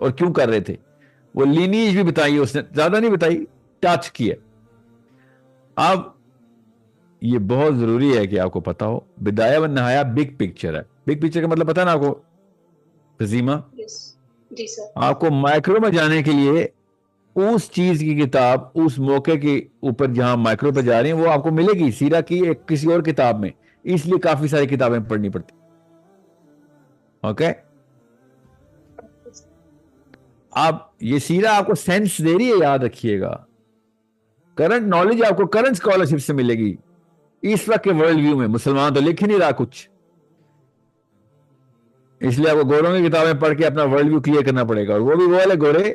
اور کیوں کر رہے تھے, وہ لینیج بھی بتائی اس نے, زیادہ نہیں بتائی, ٹچ کیا. اب یہ بہت ضروری ہے کہ آپ کو پتا ہو, بدایہ و نہایہ بگ پکچر ہے. بگ پکچر کا مطلب پتا نا آپ کو تزیمہ؟ جی سر. آپ کو مائکرو میں جانے کے لیے اس چیز کی کتاب اس موقع کے اوپر جہاں مائکرو پہ جا رہی ہیں وہ آپ کو ملے گی سیرہ کی ایک کسی اور کتاب میں, اس لیے کافی ساری کتابیں پڑھنی پڑتی. اوکے, اب یہ سیرہ آپ کو سینس دے رہی ہے, یاد رکھیے گا. کرنٹ نالج آپ کو کرنٹ اسکالرشپ سے ملے گی. اس وقت کے ورلڈ ویو میں مسلمان تو لکھ ہی نہیں رہا کچھ, اس لیے آپ کو گوروں کی کتابیں پڑھ کے اپنا ورلڈ ویو کلیئر کرنا پڑے گا. اور وہ بھی وہ والے گورے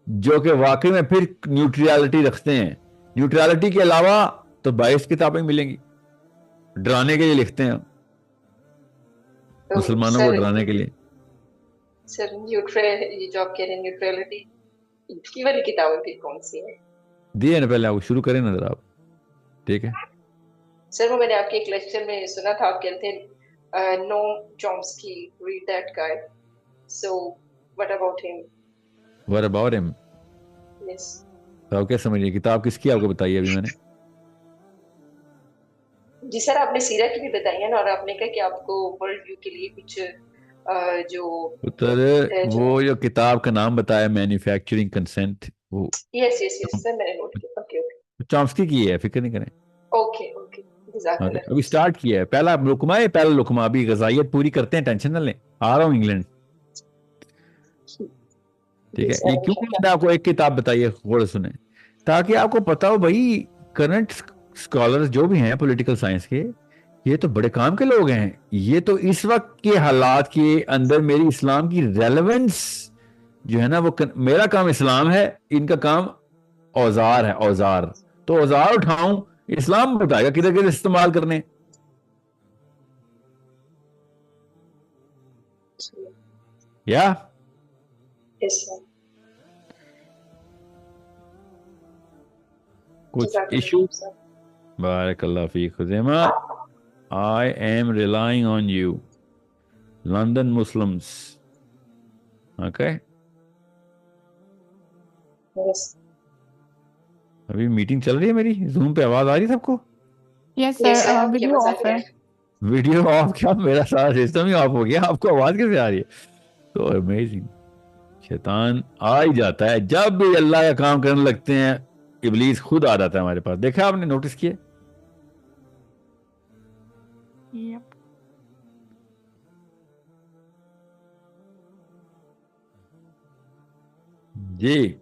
جو کہ واقعی میں پھر نیوٹریلٹی رکھتے ہیں. نیوٹریلٹی کے علاوہ تو 22 کتابیں ملیں گی, ڈرانے کے لیے لکھتے ہیں, مسلمانوں کو ڈرانے کے لیے. سر یہ جو آپ کہہ رہے ہیں نیوٹریلٹی کی والی کتابیں پھر کون سی ہیں؟ دیے نا پہلے آپ کو شروع کریں نا ذرا آپ, ٹھیک ہے. سر وہ میں نے آپ کے ایک لیکچر میں سنا تھا, آپ کہتے ہیں Noam Chomsky, read that guy. So what about him? What about him? Yes. تو آپ کیا سمجھیے کتاب کس کی آپ کو بتائی ابھی میں نے؟ جی سر, آپ نے سیرہ کی بھی بتائی ہے نا, اور آپ نے کہا کہ آپ کو ورلڈ ویو کے لیے کچھ جو وہ جو کتاب کا نام بتایا مینوفیکچرنگ کنسنٹ, وہ یس یس یس سر میں نے نوٹ کیا. اوکے اوکے, چامسکی کی ہے, فکر نہیں کریں. اوکے اوکے, جزاک اللہ. ابھی سٹارٹ کیا ہے, پہلا لقمہ ہے, پہلا لقمہ. ابھی غذائیت پوری کرتے ہیں, ٹینشن نہ لیں, آ رہا ہوں انگلینڈ. ٹھیک ہے, یہ کیوں میں نے آپ کو ایک کتاب بتائی ہے, غور سنیں تاکہ آپ کو پتا ہو بھائی کرنٹ اسکالر جو بھی ہیں پولیٹیکل سائنس کے, یہ تو بڑے کام کے لوگ ہیں. یہ تو اس وقت کے حالات کے اندر میری اسلام کی ریلیونس جو ہے نا, وہ میرا کام اسلام ہے, ان کا کام اوزار ہے, اوزار. تو اوزار اٹھاؤں, اسلام بتائے گا کدھر کدھر استعمال کرنے. یا کچھ ایشو؟ بارک اللہ fake Khuzaymah. I am relying on you, London Muslims. Okay? Yes. ابھی میٹنگ چل رہی ہے میری, زوم پہ آواز آ رہی ہے سب کو؟ Yes sir, video off ہے. ویڈیو آف کیا, میرا سارا سسٹم ہی آف ہو گیا, آپ کو آواز کیسے آ رہی ہے؟ تو امیزنگ. شیطان آ ہی جاتا ہے جب بھی اللہ کا کام کرنے لگتے ہیں, ابلیس خود آ جاتا ہے ہمارے پاس. دیکھا آپ نے, نوٹس کیا؟ Yep. جی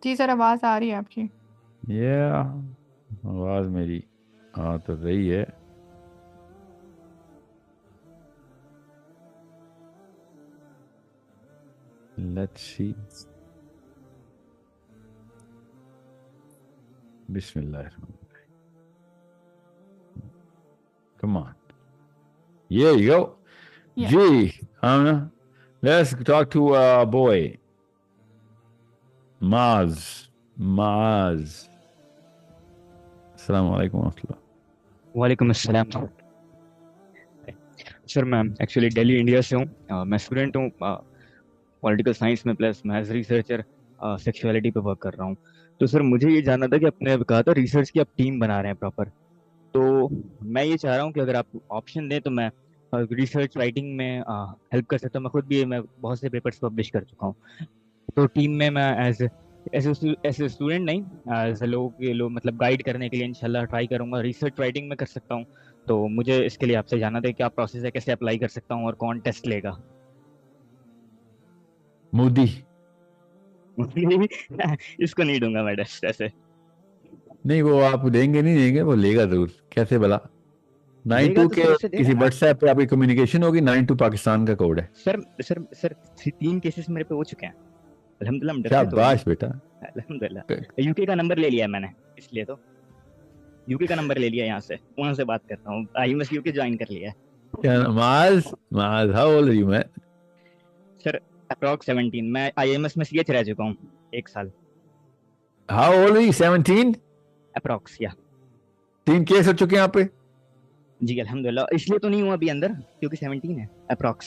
جی سر, آواز آ رہی ہے آپ کی. آواز میری آ تو رہی ہے. Let's see. بسم اللہ الرحمن الرحیم. Come on. Here you go. Yeah. Gee, let's talk to a boy. Maaz. السلام علیکم ورحمۃ اللہ. وعلیکم السلام. سر میں ایکچولی دہلی انڈیا سے ہوں. میں اسٹوڈنٹ ہوں پولیٹیکل سائنس میں, پلس میں ایز ریسرچر سیکشولیٹی پہ ورک کر رہا ہوں. تو سر مجھے یہ جاننا تھا کہ آپ نے کہا تھا ریسرچ کی آپ ٹیم بنا رہے ہیں پراپر, تو میں یہ چاہ رہا ہوں کہ اگر آپ آپشن دیں تو میں ریسرچ رائٹنگ میں ہیلپ کر سکتا ہوں. میں خود بھی بہت سے پیپرس پبلش کر چکا ہوں. تو ٹیم میں ایز اے اسٹوڈنٹ نہیں, ایز اے لوگ مطلب گائیڈ کرنے کے لیے انشاءاللہ ٹرائی کروں گا. ریسرچ رائٹنگ میں کر سکتا ہوں, تو مجھے اس کے لیے آپ سے جاننا تھا کیا پروسیس ہے, کیسے اپلائی کر سکتا ہوں اور کون ٹیسٹ لے گا. مودی. اس کو نہیں دوں گا میں ٹیسٹ. ایسے نہیں, وہ آپ دیں گے, نہیں دیں گے, وہ لے گا ضرور. کیسے بلا 92 کے کسی واٹس ایپ پہ آپ کی کمیونیکیشن ہوگی. 92 پاکستان کا کوڈ ہے. سر 3 کیسز میرے پہ ہو چکے ہیں الحمدللہ. شاباش بیٹا, الحمدللہ. یو کے کا نمبر لے لیا میں نے, اس لیے تو یو کے کا نمبر لے لیا, یہاں سے وہاں سے بات کرتا ہوں. I M S U K جوائن کر لیا ہے. Muaz how old are you man? Sir approx 17. میں آئی ایم ایس میں سی ایچ رہ چکا ہوں 1 سال. How old are you? 17 approx. یا 3 کیس ہو چکے ہیں آپ پہ؟ جی الحمدللہ. اس لیے تو نہیں ہوں ابھی اندر کیونکہ 17 ہے approx.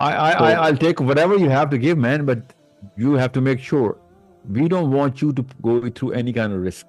I'll take whatever you have to give, man, but you have to make sure we don't want you to go through any kind of risk.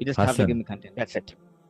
You just have to give me content. That's it.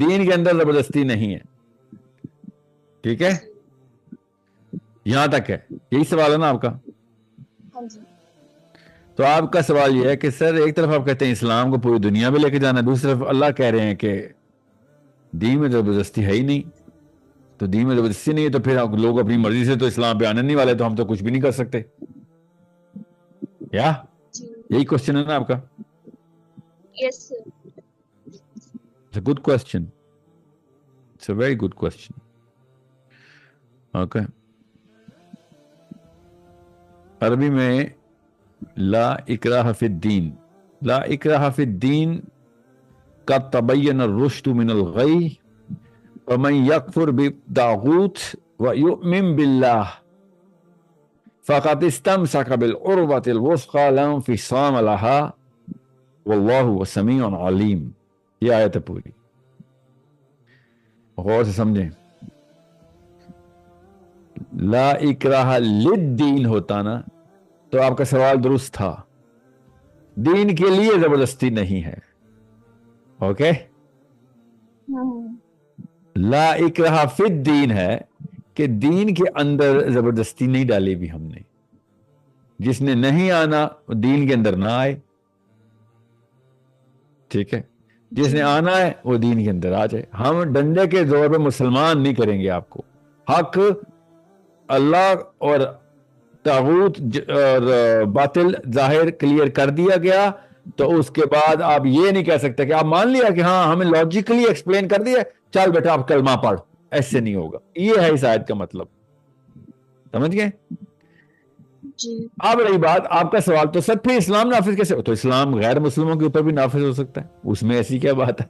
دین کے اندر زبردستی نہیں ہے. ٹھیک ہے, یہاں تک ہے. یہی سوال ہے نا آپ کا؟ ہاں جی. تو آپ کا سوال یہ ہے کہ سر ایک طرف آپ کہتے ہیں اسلام کو پوری دنیا میں لے کے جانا, دوسری طرف اللہ کہہ رہے ہیں کہ دین میں زبردستی ہے ہی نہیں. تو دین میں زبردستی نہیں ہے تو پھر لوگ اپنی مرضی سے تو اسلام پہ آنے نہیں والے, تو ہم تو کچھ بھی نہیں کر سکتے. کیا یہی کوشچن ہے نا آپ کا؟ یس سر. It's a good question. It's a very good question. Okay. عربی میں لا اکراہ فی الدین, لا اکراہ فی الدین قد تبین الرشد من الغی ومن یکفر بالطاغوت ویؤمن باللہ فقد استمسک بالعروۃ الوثقی لا انفصام لها واللہ سمیع علیم. یہ آیت ہے پوری, غور سے سمجھیں. لا اکراہ للدین ہوتا نا تو آپ کا سوال درست تھا, دین کے لیے زبردستی نہیں ہے. اوکے, لا اکراہ فی الدین ہے کہ دین کے اندر زبردستی نہیں ڈالی بھی ہم نے. جس نے نہیں آنا وہ دین کے اندر نہ آئے. ٹھیک ہے, جس نے آنا ہے وہ دین کے اندر آ جائے. ہم ڈنڈے کے زور پہ مسلمان نہیں کریں گے آپ کو. حق اللہ اور طاغوت اور باطل ظاہر کلیئر کر دیا گیا, تو اس کے بعد آپ یہ نہیں کہہ سکتے کہ آپ مان لیا کہ ہاں ہمیں لاجیکلی ایکسپلین کر دیا, چل بیٹا آپ کلمہ پڑھ. ایسے نہیں ہوگا. یہ ہے اس آیت کا مطلب. سمجھ گئے؟ اب رہی بات آپ کا سوال, تو سر پھر اسلام نافذ کیسے ہو؟ تو اسلام غیر مسلموں کے اوپر بھی نافذ ہو سکتا ہے, اس میں ایسی کیا بات ہے؟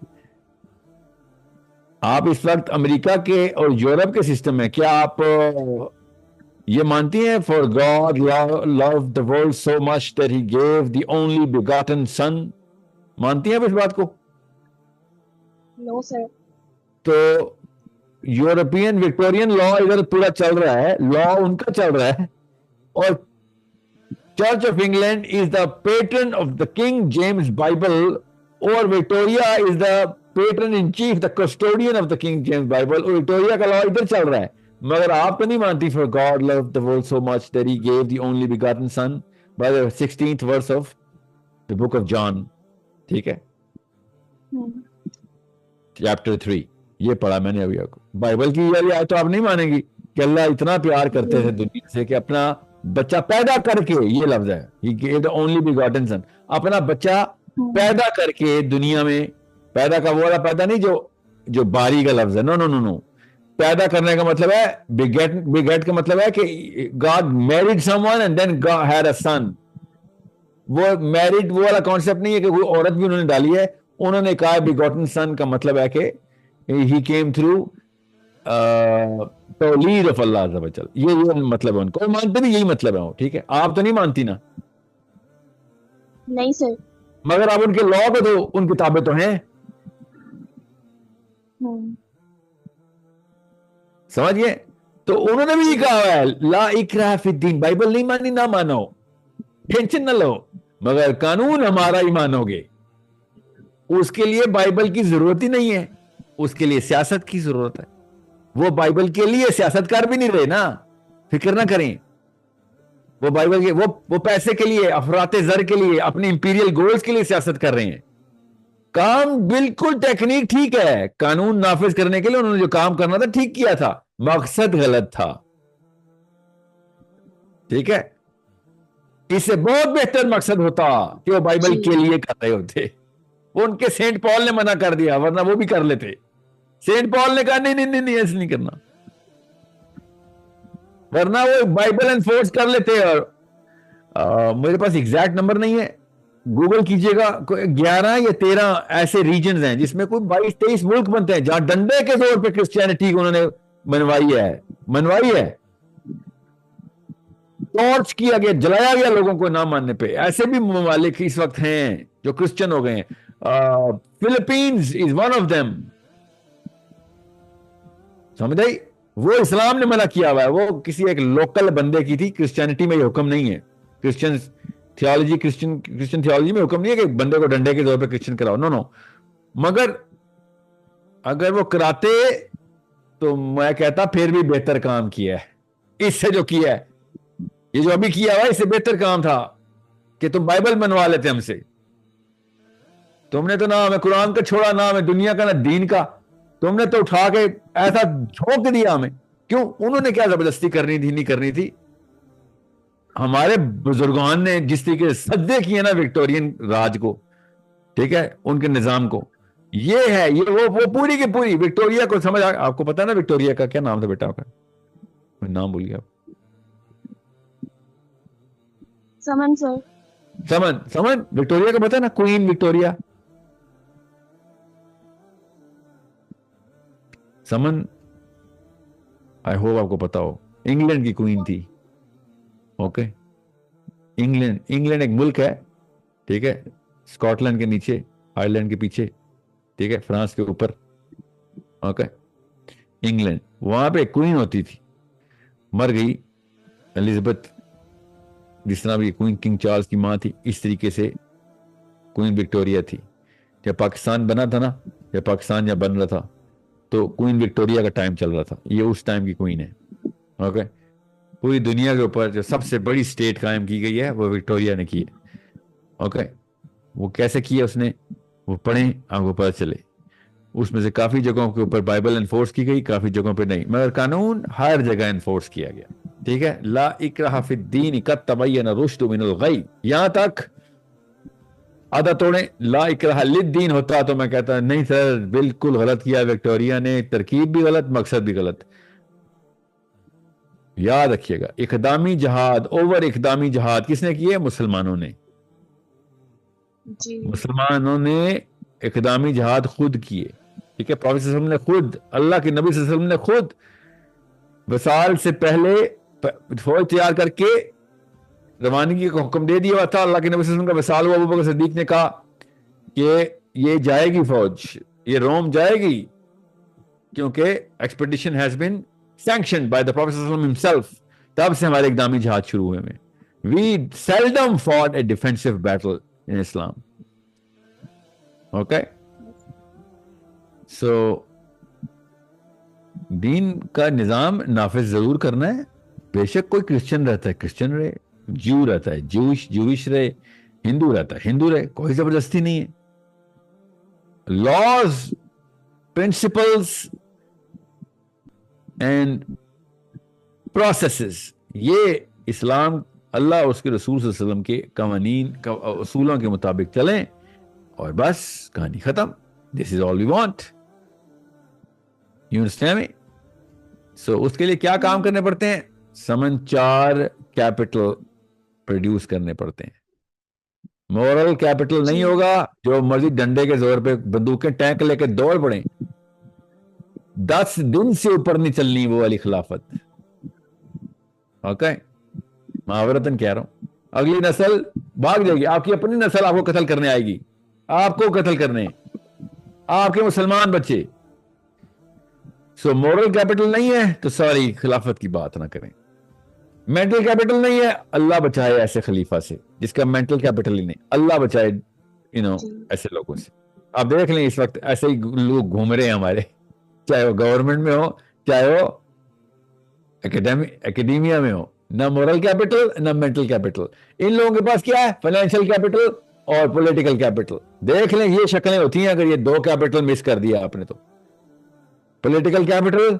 آپ اس وقت امریکہ کے اور یورپ کے سسٹم میں کیا آپ یہ مانتی ہیں for God loved the world so much that he gave the only begotten son؟ مانتی ہیں آپ اس بات کو؟ نو سر. تو یورپین وکٹورین لا ادھر پورا چل رہا ہے, لا ان کا چل رہا ہے, اور church of England is the patron of the King James Bible, اور Victoria is the patron in chief, the custodian of the King James Bible, اور وکٹوریا کا لا ادھر چل رہا ہے. مگر آپ تو نہیں مانتی for God loved the world so much that he gave the only begotten son by the 16th verse of the book of John. ٹھیک ہے, چیپٹر 3 یہ پڑھا میں نے ابھی آپ کو. بائبل کی یہ آیت تو آپ نہیں مانیں گی کہ اللہ اتنا پیار کرتے تھے دنیا سے کہ اپنا بچہ پیدا کر کے, یہ لفظ ہے he gave the only begotten son, اپنا بچہ پیدا کر کے دنیا میں, پیدا کا وہ والا پیدا نہیں جو باری کا لفظ ہے, نو نو نو نو. پیدا کرنے کا مطلب ہے beget کا مطلب ہے کہ God married someone and then God had a son. وہ میرڈ وہ والا کانسیپٹ نہیں ہے کہ کوئی عورت بھی انہوں نے ڈالی ہے. انہوں نے کہا begotten son کا مطلب ہے کہ he came through تولید of اللہ عز و جل. یہ مطلب ہے ان کو, مانتے بھی یہی مطلب ہے. ٹھیک ہے, آپ تو نہیں مانتی نا؟ نہیں سر. مگر آپ ان کے لا کو تو ان کتابیں تو ہیں. سمجھئے؟ تو انہوں نے بھی یہ کہا ہے لا اکراہ فی الدین. بائبل نہیں مانی نہ مانو, ٹینشن نہ لو, مگر قانون ہمارا ہی مانو گے. اس کے لیے بائبل کی ضرورت ہی نہیں ہے, اس کے لیے سیاست کی ضرورت ہے. وہ بائبل کے لیے سیاست کر بھی نہیں رہے نا, فکر نہ کریں. وہ بائبل کے وہ پیسے کے لیے, افراط زر کے لیے, اپنے امپیریل گولز کے لیے سیاست کر رہے ہیں. کام بالکل ٹیکنیک ٹھیک ہے, قانون نافذ کرنے کے لیے انہوں نے جو کام کرنا تھا ٹھیک کیا تھا, مقصد غلط تھا. ٹھیک ہے, اس سے بہت بہتر مقصد ہوتا کہ وہ بائبل کے لیے کر رہے ہوتے. وہ ان کے سینٹ پال نے منع کر دیا, ورنہ وہ بھی کر لیتے. سینٹ پال نے کہا نہیں ایسے نہیں کرنا, ورنہ وہ بائبل انفورس کر لیتے. اور میرے پاس ایگزیکٹ نمبر نہیں ہے, گوگل کیجئے گا, 11 یا 13 ایسے ریجنز ہیں جس میں کوئی 22-23 ملک بنتے ہیں جہاں ڈنڈے کے زور پہ کرسچینٹی کو انہوں نے منوائی ہے, ٹارچ کیا گیا, جلایا گیا لوگوں کو نہ ماننے پہ. ایسے بھی ممالک اس وقت ہیں جو کرسچن ہو گئے ہیں. فلپینز از ون آف them. سمجھ آئی؟ وہ اسلام نے منع کیا ہوا ہے, وہ کسی ایک لوکل بندے کی تھی. کرسچینٹی میں یہ حکم نہیں ہے. کرسچن تھیولوجی میں حکم نہیں ہے کہ بندے کو ڈنڈے کے طور پہ کرسچن کراؤ, نو. مگر اگر وہ کراتے تو میں کہتا پھر بھی بہتر کام کیا ہے اس سے جو کیا ہے. یہ جو ابھی کیا ہوا اس سے بہتر کام تھا کہ تم بائبل منوا لیتے ہم سے. تم نے تو نہ ہمیں قرآن کا چھوڑا, نہ ہمیں دنیا کا, نہ دین کا. تم نے تو اٹھا کے ایسا جھونک دیا ہمیں. کیوں؟ انہوں نے کیا زبردستی کرنی تھی, نہیں کرنی تھی. ہمارے بزرگان نے جس طریقے سے سجدے کیے نا وکٹورین راج کو, ٹھیک ہے, ان کے نظام کو, یہ ہے یہ وہ پوری کی پوری وکٹوریا کو سمجھ. آپ کو پتا نا وکٹوریا کا کیا نام تھا بیٹا کا؟ میں نام بھول گیا. سمن سر. سمن وکٹوریا کا پتا نا, کوئین وکٹوریا. سمن آئی ہوپ آپ کو پتا ہو, انگلینڈ کی کوئین تھی. اوکے, انگلینڈ ایک ملک ہے, ٹھیک ہے, اسکاٹ لینڈ کے نیچے, آئرلینڈ کے پیچھے, ٹھیک ہے, فرانس کے اوپر. اوکے, انگلینڈ, وہاں پہ ایک کوئین ہوتی تھی, مر گئی الزبتھ. جس طرح بھی کوئین کنگ چارلز کی ماں تھی, اس طریقے سے کوئین وکٹوریا تھی. جب پاکستان بنا تھا نا, جب پاکستان جب بن رہا تھا تو کوئین وکٹوریا کا ٹائم چل رہا تھا. یہ اس ٹائم کی کوئین ہے. اوکے, پوری دنیا کے اوپر جو سب سے بڑی اسٹیٹ قائم کی گئی ہے وہ وکٹوریا نے کی ہے. اوکے, وہ کیسے کی ہے اس نے, وہ پڑھیں آپ کو پتہ چلے. اس میں سے کافی جگہوں کے اوپر بائبل انفورس کی گئی, کافی جگہوں پہ نہیں, مگر قانون ہر جگہ انفورس کیا گیا. ٹھیک ہے, لا اکراہ فی الدین قد تبین الرشد من الغی. یہاں تک آدھا توڑیں, لا اکراہ للدین ہوتا تو میں کہتا نہیں سر بالکل غلط کیا وکٹوریا نے, ترکیب بھی غلط, مقصد بھی غلط. یاد رکھیے گا, اقدامی جہاد, اوور اقدامی جہاد کس نے کیے؟ مسلمانوں نے. مسلمانوں نے اقدامی جہاد خود کیے. ٹھیک ہے, پروفیٹ صلی اللہ علیہ وسلم نے خود, اللہ کے نبی صلی اللہ علیہ وسلم نے خود وصال سے پہلے فوج تیار کر کے روانگی کا حکم دے دیا ہوا تھا. اللہ کے نبی صلی اللہ علیہ وسلم کا وصال ہوا, ابوبکر صدیق نے کہا کہ یہ جائے گی فوج, یہ روم جائے گی, کیونکہ expedition has been sanctioned by the Prophet himself. تب سے ہمارے اقدامی جہاد شروع ہوئے ہیں. We seldom fought a defensive battle in Islam. Okay? So دین کا نظام نافذ ضرور کرنا ہے. بے شک کوئی کرسچن رہتا ہے کرسچن رہے, جو رہتا ہے جوش رہے, ہندو رہتا ہے ہندو رہے, کوئی زبردستی نہیں ہے. laws, principles اینڈ پروسیسز, یہ اسلام, اللہ اس کے رسول صلی اللہ علیہ وسلم کے قوانین اصولوں کے مطابق چلیں اور بس کہانی ختم. This is all we want. You understand me? So اس کے لیے کیا کام کرنے پڑتے ہیں؟ سمن 4 کیپٹل پروڈیوس کرنے پڑتے ہیں. مورل کیپٹل نہیں ہوگا, جو مرضی ڈنڈے کے زور پہ بندوقیں ٹینک لے کے دوڑ پڑیں, 10 دن سے اوپر نہیں چلنی وہ والی خلافت. اوکے, محاورتاً کہہ رہا ہوں, اگلی نسل بھاگ جائے گی, آپ کی اپنی نسل آپ کو قتل کرنے آئے گی, آپ کو قتل کرنے, آپ کے مسلمان بچے. سو مورل کیپٹل نہیں ہے تو سوری خلافت کی بات نہ کریں. مینٹل کیپٹل نہیں ہے, اللہ بچائے ایسے خلیفہ سے جس کا مینٹل کیپٹل ہی نہیں. اللہ بچائے ایسے لوگوں سے. آپ دیکھ لیں اس وقت ایسے ہی لوگ گھوم رہے ہیں ہمارے, چاہے وہ گورنمنٹ میں ہو چاہے وہ اکیڈیمیا میں ہو. نہ مورل کیپٹل نہ مینٹل کیپٹل. ان لوگوں کے پاس کیا ہے؟ فائنینشیل کیپٹل اور پولیٹیکل کیپٹل. دیکھ لیں یہ شکلیں ہوتی ہیں اگر یہ 2 کیپٹل مس کر دیا آپ نے تو. پولیٹیکل کیپٹل,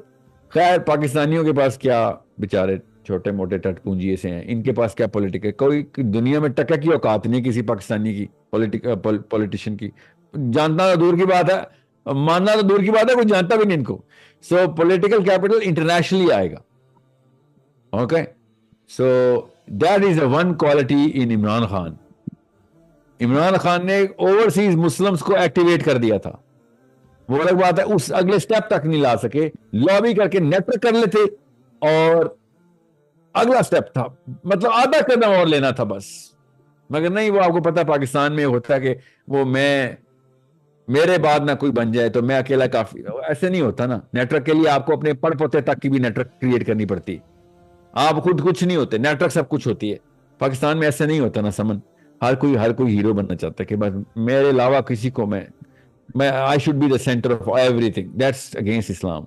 خیر پاکستانیوں کے پاس کیا, بیچارے چھوٹے موٹے ٹٹ پونجی سے ہیں, ان کے پاس کیا پولیٹیکل, کوئی دنیا میں ٹکا کی اوقات نہیں کسی پاکستانی کی پولیٹیشین کی. جاننا تو دور کی بات ہے, ماننا تو دور کی بات ہے, کوئی جانتا بھی نہیں ان کو. سو پولیٹیکل کیپٹل انٹرنیشنلی آئے گا. Okay, so that is a one quality in Imran Khan. Imran Khan نے اوورسیز مسلمس کو ایکٹیویٹ کر دیا تھا, وہ الگ بات ہے, اس اگلے سٹیپ تک نہیں لا سکے. لابی کر کے نیٹ ورک کر لیتے اور اگلا سٹیپ تھا, مطلب آدھا قدم اور لینا تھا بس. مگر نہیں, وہ آپ کو پتا پاکستان میں ہوتا ہے کہ وہ میرے بعد نہ کوئی بن جائے تو میں اکیلا کافی. ایسے نہیں ہوتا نا. نیٹ ورک کے لیے آپ کو اپنے پڑ پوتے تک کی بھی نیٹ ورک کریٹ کرنی پڑتی. آپ خود کچھ نہیں ہوتے, نیٹ ورک سب کچھ ہوتی ہے. پاکستان میں ایسے نہیں ہوتا نا سمن. ہر کوئی ہیرو بننا چاہتا ہے کہ بس میرے علاوہ کسی کو میں I should be the center of everything. That's against Islam.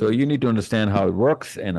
So you need to understand how it works and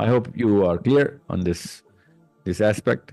I hope you are clear on this aspect.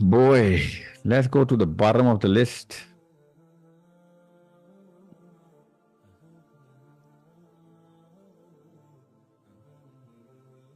Boy, let's go to the bottom of the list.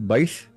22?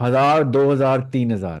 1000, 2000, 3000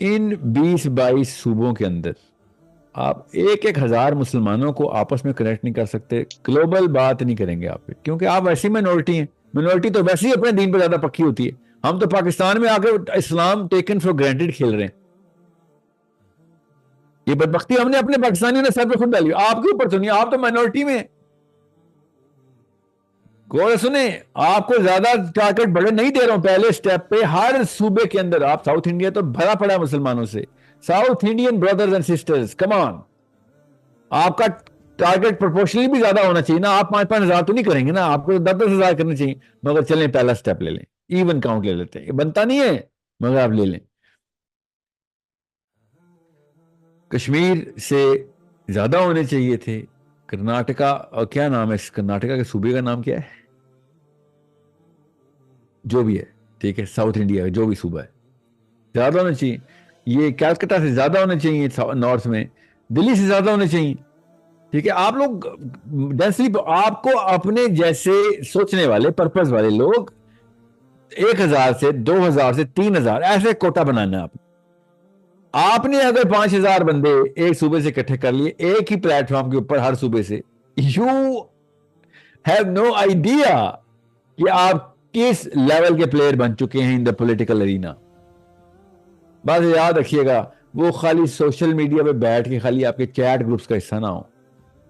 ان 20-22 صوبوں کے اندر آپ 1,000 مسلمانوں کو آپس میں connect نہیں کر سکتے. گلوبل بات نہیں کریں گے آپ پہ, کیونکہ آپ ویسی مائنورٹی ہیں. مائنورٹی تو ویسے ہی اپنے دین پہ زیادہ پکی ہوتی ہے. ہم تو پاکستان میں آ کے اسلام ٹیکن فار گرانٹیڈ کھیل رہے ہیں. یہ بدبختی ہم نے اپنے پاکستانیوں نے سر پہ خود ڈالی. آپ کے اوپر تو نہیں, آپ تو مائنورٹی میں ہیں. غور سنیں, آپ کو زیادہ ٹارگٹ بڑے نہیں دے رہا ہوں. پہلے سٹیپ پہ ہر صوبے کے اندر, آپ ساؤتھ انڈیا تو بھرا پڑا ہے مسلمانوں سے, South Indian brothers and sisters, come on. آپ کا ٹارگٹ پروپورشنلی بھی زیادہ ہونا چاہیے نا. آپ 5-5 ہزار تو نہیں کریں گے نا, آپ کو 10-10 ہزار کرنے چاہیے. مگر چلیں پہلا سٹیپ لے لیں, ایون کاؤنٹ لے لیتے ہیں. یہ بنتا نہیں ہے مگر آپ لے لیں. کشمیر سے زیادہ ہونے چاہیے تھے. کرناٹکا, اور کیا نام ہے اس کرناٹکا کے صوبے کا نام کیا ہے, جو بھی ہے, ٹھیک ہے, ساؤتھ انڈیا کا جو بھی صوبہ ہے, زیادہ ہونا چاہیے. یہ کلکتہ سے زیادہ ہونے چاہیے, نارتھ میں دلی سے زیادہ ہونے چاہیے. ٹھیک ہے, آپ لوگ ڈینسلی, آپ کو اپنے جیسے سوچنے والے پرپز والے لوگ 1,000 سے 2,000 سے 3,000 ایسے کوٹا بنانا ہے. آپ نے اگر 5,000 بندے ایک صوبے سے اکٹھے کر لیے ایک ہی پلیٹ فارم کے اوپر ہر صوبے سے, یو ہیو نو آئیڈیا کہ آپ کس لیول کے پلیئر بن چکے ہیں ان دا پولیٹیکل ارینا. بس یاد رکھیے گا, وہ خالی سوشل میڈیا پہ بیٹھ کے خالی آپ کے چیٹ گروپس کا حصہ نہ ہو.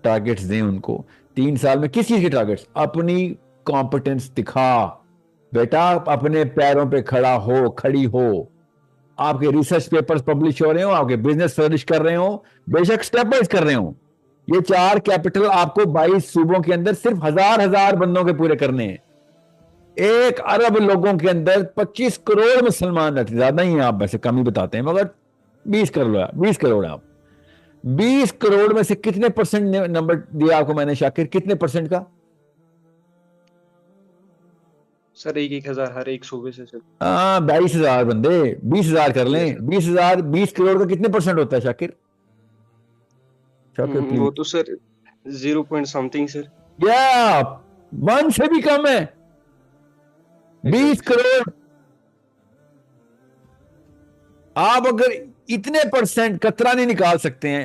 ٹارگٹس دیں ان کو. 3 سال میں کس چیز کے ٹارگٹس؟ اپنی کمپٹنس دکھا بیٹا, اپنے پیروں پہ کھڑا ہو, کھڑی ہو. آپ کے ریسرچ پیپرز پبلش ہو رہے ہوں, آپ کے بزنس فلرش کر رہے ہوں, بے شک سٹیپ وائز کر رہے ہوں. یہ 4 کیپٹل آپ کو 22 صوبوں کے اندر صرف 1,000 بندوں کے پورے کرنے ہیں. 1 ارب لوگوں کے اندر 25 کروڑ مسلمان رہتے. زیادہ ہی ہیں آپ, ویسے کم ہی بتاتے ہیں, مگر 20 کروڑ آپ 20 کروڑ میں سے کتنے پرسنٹ نمبر دیا آپ کو میں نے شاکر, کتنے پرسنٹ کا؟ سر 1,000 ہر ایک صوبے سے. سر 22,000 بندے, 20,000 کر لیں. 20,000 20 کروڑ کا کتنے پرسنٹ ہوتا ہے شاکر؟ وہ تو سر 0 پوائنٹ سمتھنگ سر. یا 1 سے بھی کم ہے. 20 کروڑ آپ اگر اتنے پرسنٹ قطرہ نہیں نکال سکتے ہیں,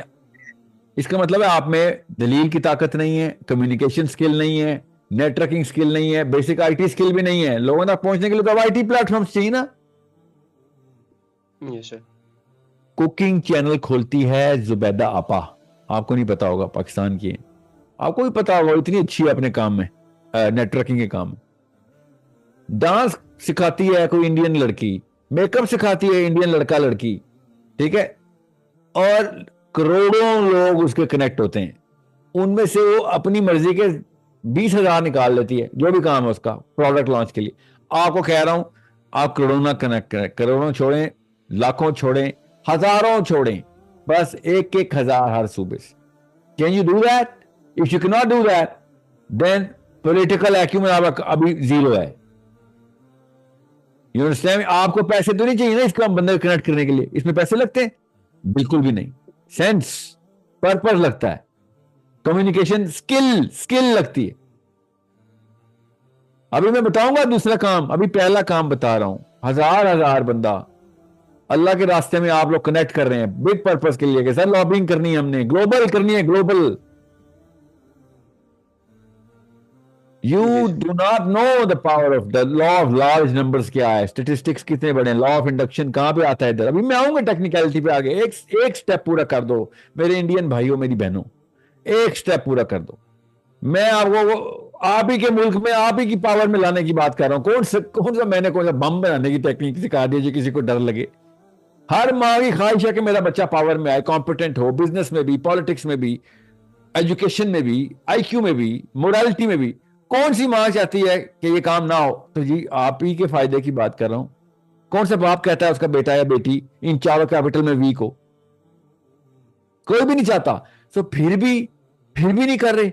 اس کا مطلب ہے آپ میں دلیل کی طاقت نہیں ہے, کمیونیکیشن سکل نہیں ہے, نیٹ ورکنگ سکل نہیں ہے, بیسک آئی ٹی سکل بھی نہیں ہے. لوگوں تک پہنچنے کے لیے تو آئی ٹی پلیٹ فارمز چاہیے نا. کوکنگ چینل کھولتی ہے زبیدہ آپا, آپ کو نہیں پتا ہوگا, پاکستان کی ہے, آپ کو بھی پتا ہوگا, اتنی اچھی ہے اپنے کام میں, نیٹ ورکنگ کے کام میں. ڈانس سکھاتی ہے کوئی انڈین لڑکی, میک اپ سکھاتی ہے انڈین لڑکا لڑکی, ٹھیک ہے, اور کروڑوں لوگ اس کے کنیکٹ ہوتے ہیں. ان میں سے وہ اپنی مرضی کے 20,000 نکال لیتی ہے, جو بھی کام ہے اس کا پروڈکٹ لانچ کے لیے. آپ کو کہہ رہا ہوں, آپ کروڑوں نہ کنیکٹ کریں, کروڑوں چھوڑیں, لاکھوں چھوڑیں, ہزاروں چھوڑیں, بس 1,000 ہر صوبے سے. Can you do that? If you can not do that then political acumen آپ ابھی 0 ہے. You understand? آپ کو پیسے تو نہیں چاہیے نا اس کا بندے کنیکٹ کرنے کے لیے, اس میں پیسے لگتے ہیں؟ بالکل بھی نہیں. سینس, پرپز لگتا ہے, کمیونیکیشن سکل لگتی ہے. ابھی میں بتاؤں گا دوسرا کام, ابھی پہلا کام بتا رہا ہوں. 1,000 بندہ اللہ کے راستے میں آپ لوگ کنیکٹ کر رہے ہیں بگ پرپز کے لیے کہ سر لابنگ کرنی ہے, ہم نے گلوبل کرنی ہے, global. You do not know the power of the law of large numbers کیا ہے, statistics کتنے بڑے ہیں, law of induction کہاں پہ آتا ہے ادھر. ابھی میں آؤں گا ٹیکنیکلٹی پہ آگے. ایک سٹیپ پورا کر دو میرے انڈین بھائیوں, میری بہنوں, ایک سٹیپ پورا کر دو. میں آپ کو آپ ہی کے ملک میں آپ ہی کی پاور میں لانے کی بات کر رہا ہوں. کون سا میں نے کون سا بم بنانے کی ٹیکنیک سکھا دی جو کسی کو ڈر لگے. ہر ماں کی خواہش ہے کہ میرا بچہ پاور میں آئے, کمپیٹنٹ ہو, بزنس میں بھی, پالیٹکس میں بھی, ایجوکیشن میں بھی, آئی کیو میں بھی, مورالٹی میں بھی. کون سی ماں چاہتی ہے کہ یہ کام نہ ہو؟ تو جی آپ ہی کے فائدے کی بات کر رہا ہوں. کون سا باپ کہتا ہے اس کا بیٹا یا بیٹی ان 4 کیپٹل میں ویک ہو؟ کوئی بھی نہیں چاہتا. تو پھر بھی نہیں کر رہے.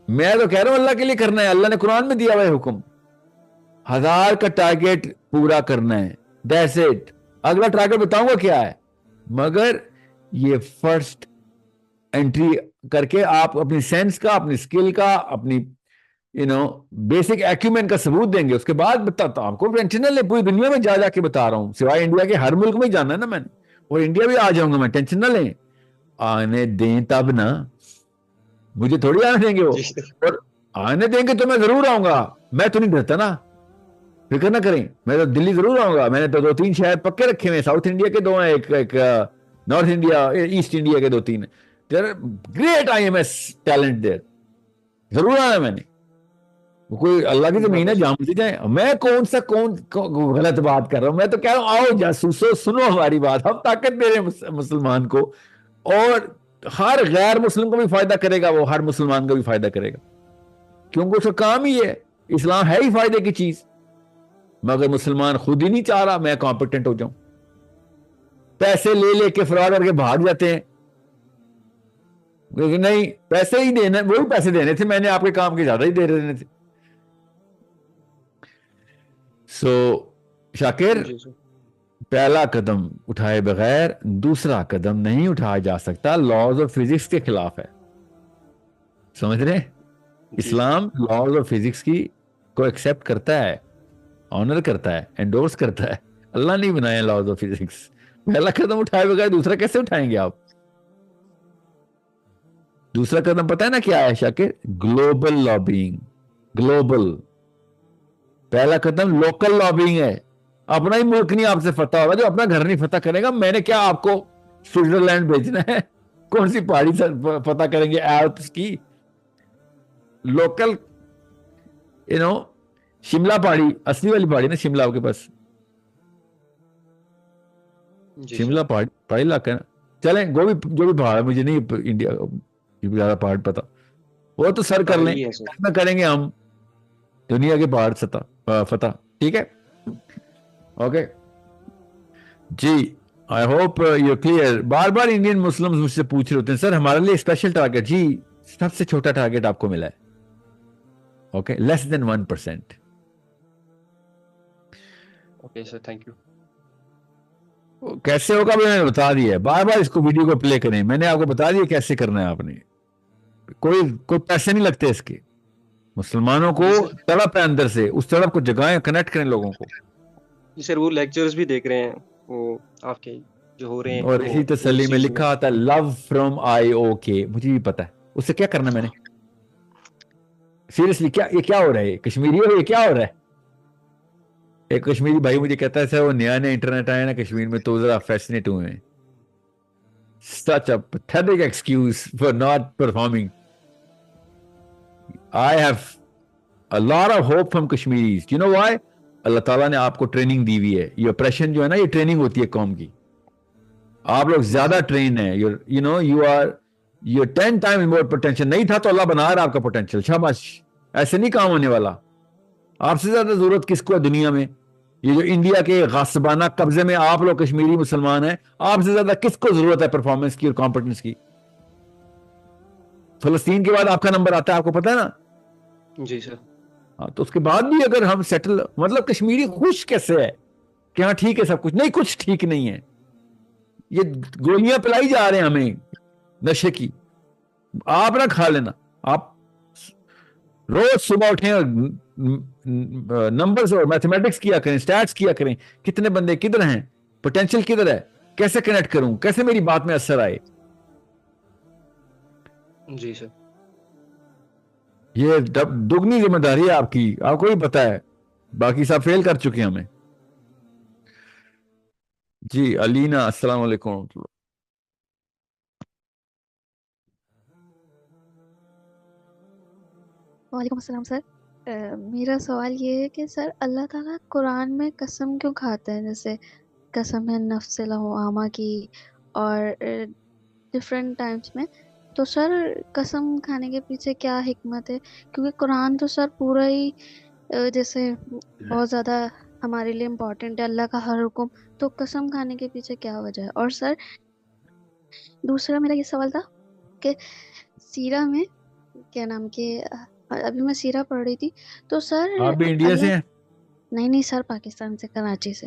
میں تو کہہ رہا ہوں اللہ کے لیے کرنا ہے. اللہ نے قرآن میں دیا ہوا ہے حکم, 1,000 کا ٹارگیٹ پورا کرنا ہے. That's it. اگلا ٹارگیٹ بتاؤں گا کیا ہے, مگر یہ فرسٹ انٹری کر کے آپ اپنی سینس کا, اپنی سکل کا, اپنی بیسک ایکومین کا ثبوت دیں گے, اس کے بعد بتاتا ہوں آپ کو. ٹینشن نہ لیں, پوری دنیا میں جا کے بتا رہا ہوں, سوائے انڈیا کے ہر ملک میں جانا ہے نا میں نے, اور انڈیا بھی آ جاؤں گا میں, ٹینشن نہ لیں. آنے دیں تب نا, مجھے تھوڑی آنے دیں گے وہ, اور آنے دیں گے تو میں ضرور آؤں گا. میں تو نہیں ڈرتا نا, فکر نہ کریں, میں تو دلی ضرور آؤں گا. میں نے تو 2-3 شہر پکے رکھے ہوئے, ساؤتھ انڈیا کے 2 ہیں, ایک نارتھ انڈیا, ایسٹ انڈیا کے 2-3 ہیں. گریٹ IMS ٹیلنٹ دیر, ضرور آنا ہے میں نے. کوئی اللہ کی زمین ہے جہاں مرضی جائیں. میں کون غلط بات کر رہا ہوں؟ میں تو کہہ رہا ہوں آؤ جاسوسو, سنو ہماری بات, ہم طاقت دے رہے ہیں مسلمان کو, اور ہر غیر مسلم کو بھی فائدہ کرے گا, وہ ہر مسلمان کو بھی فائدہ کرے گا, کیونکہ اس کا کام ہی ہے. اسلام ہے ہی فائدے کی چیز, مگر مسلمان خود ہی نہیں چاہ رہا میں کمپیٹنٹ ہو جاؤں. پیسے لے کے فراڈ کر کے بھاگ جاتے ہیں, لیکن نہیں, پیسے ہی دینا, وہی پیسے دینے تھے, میں نے آپ کے کام کے زیادہ ہی دے دینے تھے. سو شاکر, پہلا قدم اٹھائے بغیر دوسرا قدم نہیں اٹھایا جا سکتا, لاز آف فزکس کے خلاف ہے. سمجھ رہے ہیں؟ اسلام لاز آف فزکس کی کو ایکسپٹ کرتا ہے, آنر کرتا ہے, انڈورس کرتا ہے. اللہ نہیں بنایا لاز آف فزکس. پہلا قدم اٹھائے بغیر دوسرا کیسے اٹھائیں گے آپ؟ دوسرا قدم پتہ ہے نا کیا ہے شاکر؟ Global lobbying. گلوبل. پہلا قدم لوکل لابینگ ہے. اپنا ہی ملک نہیں آپ سے فتح ہوگا, جو اپنا گھر نہیں فتح کرے گا. میں نے کیا آپ کو سوئٹزرلینڈ بھیجنا ہے؟ کون سی پہاڑی سے فتح کریں گے؟ ایلپس کی. لوکل شملہ پہاڑی, اصلی والی پہاڑی نا شملہ آپ کے پاس, شملہ پہاڑی علاقہ ہے نا. چلیں جو بھی پہاڑ ہے, مجھے نہیں انڈیا زیادہ پہاڑ پتا, وہ تو سر کر لیں, کریں گے ہم دنیا کے پہاڑ فتح. ٹھیک ہے, اوکے جی. I hope you clear. بار بار انڈین مسلم مجھ سے پوچھ رہے ہوتے ہیں, سر ہمارے لیے اسپیشل ٹارگیٹ. جی سب سے چھوٹا ٹارگیٹ آپ کو ملا ہے, okay, less than 1%. Okay sir, thank you. کیسے ہوگا میں نے بتا دیا. بار بار اس کو ویڈیو کو پلے کریں, میں نے آپ کو بتا دیا کیسے کرنا ہے. آپ نے کوئی پیسے نہیں لگتے اس کے. مسلمانوں کو تڑپ ہے اندر سے, اس تڑپ کو جگائیں, کنیکٹ کریں لوگوں کو. جی سر, وہ لیکچرز بھی دیکھ رہے ہیں وہ آپ کے جو ہو رہے ہیں, اور اسی تسلی میں لکھا آتا ہے لو فرام IOK. مجھے بھی پتا ہے اس سے کیا کرنا میں نے. سیریسلی یہ کیا ہو رہا ہے؟ کشمیری ہو, یہ کیا ہو رہا ہے؟ ایک کشمیری بھائی مجھے کہتا ہے سر وہ نیا انٹرنیٹ آیا نا کشمیر میں تو ذرا فیسنیٹ ہوئے ہیں. Such a pathetic excuse for not performing. I have a lot of hope from Kashmiris. You know why? اللہ تعالیٰ نے آپ کو ٹریننگ دی ہوئی ہے. یہ اپریشن جو ہے نا, یہ ٹریننگ ہوتی ہے قوم کی. آپ لوگ زیادہ ٹرین ہیں. You're 10 times more potential. نہیں تھا تو اللہ بنا رہا آپ کا پوٹینشیل. شاباش. ایسے نہیں کام ہونے والا. آپ سے زیادہ ضرورت کس کو ہے دنیا میں؟ یہ جو انڈیا کے غاصبانہ قبضے میں آپ لوگ کشمیری مسلمان ہیں, آپ سے زیادہ کس کو ضرورت ہے پرفارمنس کی اور کمپٹنس کی؟ فلسطین کے بعد آپ کا نمبر آتا ہے, آپ کو پتا ہے نا. جی سر. ہاں, تو اس کے بعد بھی اگر ہم سیٹل, مطلب کشمیری خوش کیسے ہے کہ ہاں ٹھیک ہے سب کچھ؟ نہیں, کچھ ٹھیک نہیں ہے. یہ گولیاں پلائی جا رہے ہیں ہمیں نشے کی. آپ نہ کھا لینا. آپ روز صبح اٹھیں اور نمبرز اور میتھمیٹکس کیا کریں, سٹیٹس کیا کریں. کتنے بندے کدھر ہیں, پوٹینشیل کدھر ہے, کیسے کنیکٹ کروں, کیسے میری بات میں اثر آئے. جی سر. یہ دگنی ذمہ داری ہے آپ کی, آپ کو ہی پتا ہے. باقی سب فیل کر چکے ہیں ہمیں. جی علینا, السلام علیکم ورحمۃ اللہ. وعلیکم السلام سر. میرا سوال یہ ہے کہ سر اللہ تعالیٰ قرآن میں قسم کیوں کھاتے ہیں؟ جیسے قسم ہے نفس لوامہ کی اور ڈفرینٹ ٹائمس میں. تو سر قسم کھانے کے پیچھے کیا حکمت ہے؟ کیونکہ قرآن تو سر پورا ہی جیسے بہت زیادہ ہمارے لیے امپورٹنٹ ہے, اللہ کا ہر حکم. تو قسم کھانے کے پیچھے کیا وجہ ہے؟ اور سر دوسرا میرا یہ سوال تھا کہ سیرہ میں کیا نام کے, ابھی میں سیرہ پڑھ رہی تھی تو سر آپ بھی انڈیا سے ہیں؟ نہیں سر, پاکستان سے, کراچی سے.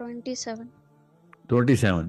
27। 27।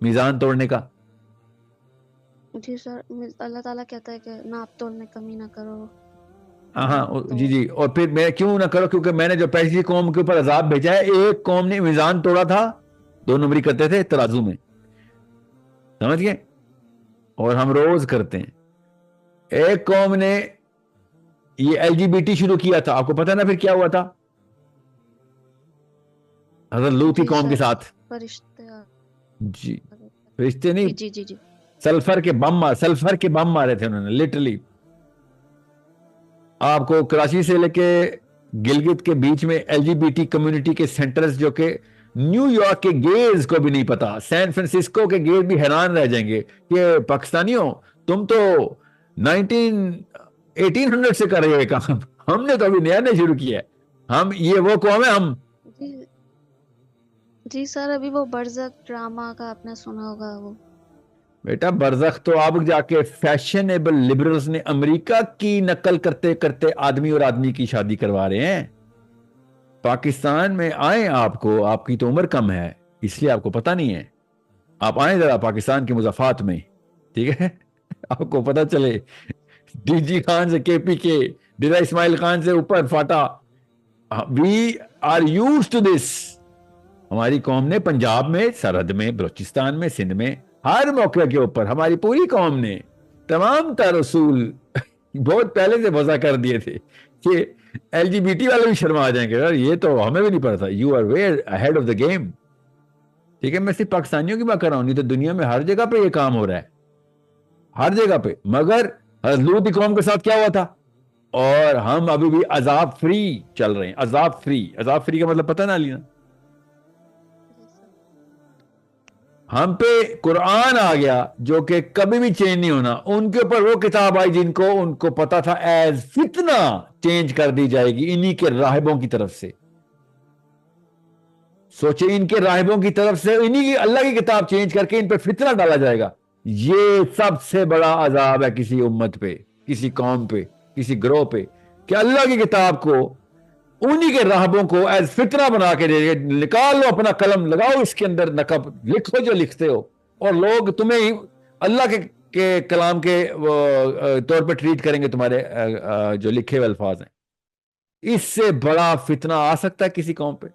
میزان توڑنے کا؟ جی سر اللہ تعالیٰ کہتا ہے کہ ناپ تول میں کمی نہ کرو. ہاں جی جی. اور پھر میں کیوں نہ کرو؟ کیونکہ میں نے جو پہلی قوم کے اوپر عذاب بھیجا ہے، ایک قوم نے میزان توڑا تھا، 2 نمبری کرتے تھے ترازو میں، سمجھ گئے؟ اور ہم روز کرتے ہیں. ایک قوم نے یہ LGBT شروع کیا تھا، آپ کو پتہ نا پھر کیا ہوا تھا حضرت لوط کی قوم کے ساتھ؟ فرشتے جی فرشتے نہیں، جی جی جی سلفر کے بم مارے تھے انہوں نے لٹرلی. آپ کو کراچی سے لے کے گلگت کے بیچ میں LGBT کمیونٹی کے سینٹرز جو کہ نیو یارک کے گیز کو بھی نہیں پتا، سین فرانسسکو کے گیز بھی حیران رہ جائیں گے کہ پاکستانیوں تم تو 1800 سے کر رہے ہو کام، ہم نے تو ابھی نیا شروع کیا ہے. ہم یہ وہ قوم ہے ہم. جی سر ابھی وہ برزخ ڈرامہ کا آپ نے سنا ہوگا. وہ بیٹا برزخ تو آپ جا کے فیشنیبل لبرلز نے امریکہ کی نقل کرتے کرتے آدمی اور آدمی کی شادی کروا رہے ہیں. پاکستان میں آئیں، آپ کو، آپ کی تو عمر کم ہے اس لیے آپ کو پتہ نہیں ہے. آپ آئیں ذرا پاکستان کے مضافات میں، ٹھیک ہے؟ آپ کو پتہ چلے ڈی جی خان سے KP کے ڈیرا اسماعیل خان سے اوپر FATA. We are used to this. ہماری قوم نے پنجاب میں، سرحد میں، بلوچستان میں، سندھ میں، ہر موقع کے اوپر ہماری پوری قوم نے تمام تر اصول بہت پہلے سے وضع کر دیے تھے کہ LGBT والے بھی شرما آ جائیں گے. یہ تو ہمیں بھی نہیں پتا تھا. You are way ahead of the game. ٹھیک ہے، میں صرف پاکستانیوں کی بات کر رہا ہوں، نہیں تو دنیا میں ہر جگہ پہ یہ کام ہو رہا ہے، ہر جگہ پہ. مگر لوط کی قوم کے ساتھ کیا ہوا تھا؟ اور ہم ابھی بھی عذاب فری چل رہے ہیں. عذاب فری کا مطلب پتہ نہ لینا. ہم پہ قرآن آ گیا جو کہ کبھی بھی چینج نہیں ہونا. ان کے اوپر وہ کتاب آئی جن کو ان کو پتا تھا ایز فتنہ چینج کر دی جائے گی انہی کے راہبوں کی طرف سے. سوچے ان کے راہبوں کی طرف سے انہی کی اللہ کی کتاب چینج کر کے ان پہ فتنہ ڈالا جائے گا. یہ سب سے بڑا عذاب ہے کسی امت پہ، کسی قوم پہ، کسی گروہ پہ، کہ اللہ کی کتاب کو انہی کے راہبوں کو ایز فتنہ بنا کے دے. نکال لو اپنا قلم، لگاؤ اس کے اندر نقب، لکھو جو لکھتے ہو، اور لوگ تمہیں اللہ کے کلام کے طور پہ ٹریٹ کریں گے تمہارے جو لکھے ہوئے الفاظ ہیں. اس سے بڑا فتنہ آ سکتا ہے کسی قوم پہ؟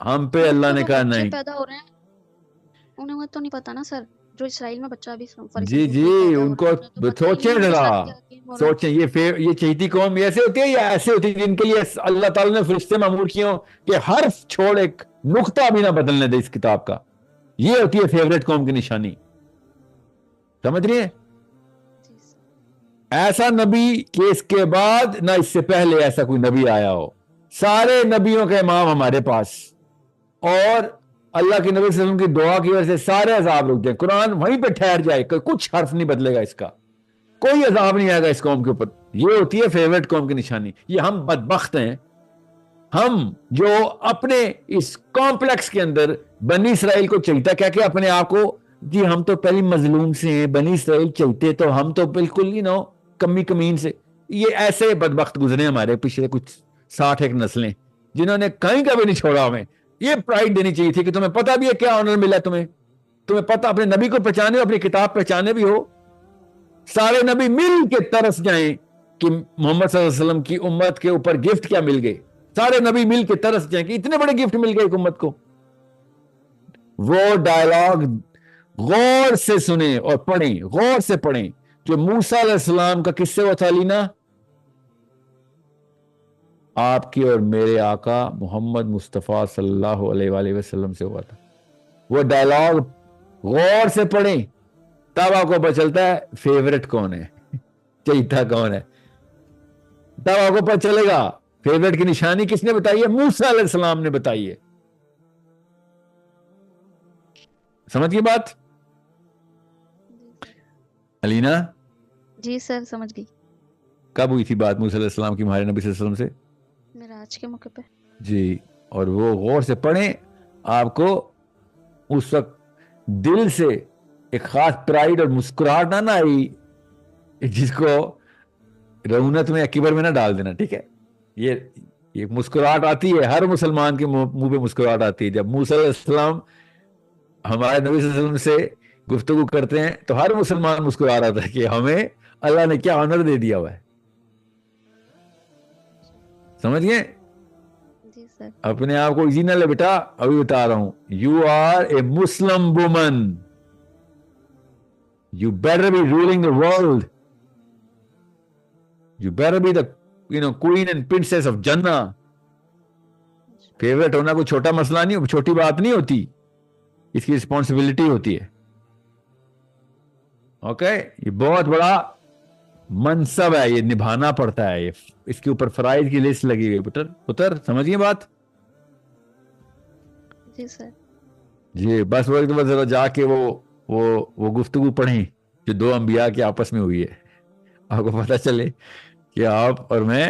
ہم پہ اللہ نے کہا نہیں. پیدا ہو رہے ہیں انہیں تو نہیں پتا نا سر، جو اسرائیل میں بچہ بھی جی جی ان کو سوچیں ذرا، سوچیں. یہ چہیتی قوم ایسے ہوتی ہے یا ایسے ہوتی ہے جن کے لیے اللہ تعالیٰ نے فرشتے معمور کیے ہوں کہ حرف چھوڑ ایک نقطہ بھی نہ بدلنے دے اس کتاب کا؟ یہ ہوتی ہے فیوریٹ قوم کی نشانی. سمجھ رہی ہیں؟ ایسا نبی کہ اس کے بعد نہ اس سے پہلے ایسا کوئی نبی آیا ہو. سارے نبیوں کا امام ہمارے پاس، اور اللہ کے نبی صلی اللہ علیہ وسلم کی دعا کی وجہ سے سارے عذاب رک جائیں. قرآن وہیں پہ ٹھہر جائے، کچھ حرف نہیں بدلے گا اس کا، کوئی عذاب نہیں آئے گا اس قوم کے اوپر. یہ ہوتی ہے فیوریٹ قوم کی نشانی. یہ ہم بدبخت ہیں، ہم جو اپنے اس کمپلیکس کے اندر بنی اسرائیل کو چلتا کیا کہ اپنے آپ کو جی ہم تو پہلی مظلوم سے ہیں، بنی اسرائیل چلتے تو ہم تو بالکل ہی نو کمی کمین سے. یہ ایسے بدبخت گزرے ہمارے پچھلے کچھ 60 نسلیں جنہوں نے کہیں کا بھی نہیں چھوڑا. ہمیں یہ پرائڈ دینی چاہیے تھی کہ تمہیں پتا بھی ہے کیا آنر ملا، تمہیں پتا اپنے نبی کو پہچانے ہو، اپنی کتاب پہچانے بھی ہو. سارے نبی مل کے ترس جائیں کہ محمد صلی اللہ علیہ وسلم کی امت کے اوپر گفٹ کیا مل گئے. سارے نبی مل کے ترس جائیں کہ اتنے بڑے گفٹ مل گئے ایک امت کو. وہ ڈائلاگ غور سے سنیں اور پڑھیں، غور سے پڑھیں جو موسیٰ علیہ السلام کا کس سے ہوا تھا لینا؟ آپ کی اور میرے آقا محمد مصطفیٰ صلی اللہ علیہ وآلہ وسلم سے ہوا تھا. وہ ڈائلاگ غور سے پڑھیں تب آپ کو پتہ چلتا ہے فیوریٹ کون ہے، چہیتا کون ہے. تب آپ کو پتہ چلے گا فیوریٹ کی نشانی کس نے بتائی ہے؟ موسیٰ علیہ السلام نے بتائی ہے. سمجھ گئی بات علینا؟ جی سر سمجھ گئی. کب ہوئی تھی بات موسیٰ علیہ السلام کی ہمارے نبی صلی اللہ علیہ وسلم سے؟ معراج کے موقع پہ. جی، اور وہ غور سے پڑھیں، آپ کو اس وقت دل سے ایک خاص پرائیڈ اور مسکراہٹ نہ آئی جس کو رعونت میں یا کبر میں نہ ڈال دینا. ٹھیک ہے، یہ مسکراہٹ آتی ہے ہر مسلمان کے منہ پہ مسکراہٹ آتی ہے جب موسیٰ علیہ السلام ہمارے نبی صلی اللہ علیہ وسلم سے گفتگو کرتے ہیں تو ہر مسلمان مسکرا رہا تھا کہ ہمیں اللہ نے کیا آنر دے دیا ہوا ہے. سمجھ گئے؟ جی سر. اپنے آپ کو ایزی نہ لے بیٹا, ابھی بتا رہا ہوں, you are a Muslim woman, you better be ruling the world, you better be the queen and princess of Jannah. Favourite ہونا کوئی چھوٹا مسئلہ نہیں, چھوٹی بات نہیں ہوتی, اس کی رسپانسبلٹی ہوتی ہے. اوکے, یہ بہت بڑا منصب ہے, یہ نبھانا پڑتا ہے, اس کے اوپر فرائض کی لسٹ لگی گئی. پتر سمجھیے بات؟ جی سر. جی بس وہ ایک دفعہ ذرا جا کے وہ گفتگو پڑھیں جو دو انبیاء کے آپس میں ہوئی ہے, آپ کو پتہ چلے کہ آپ اور میں,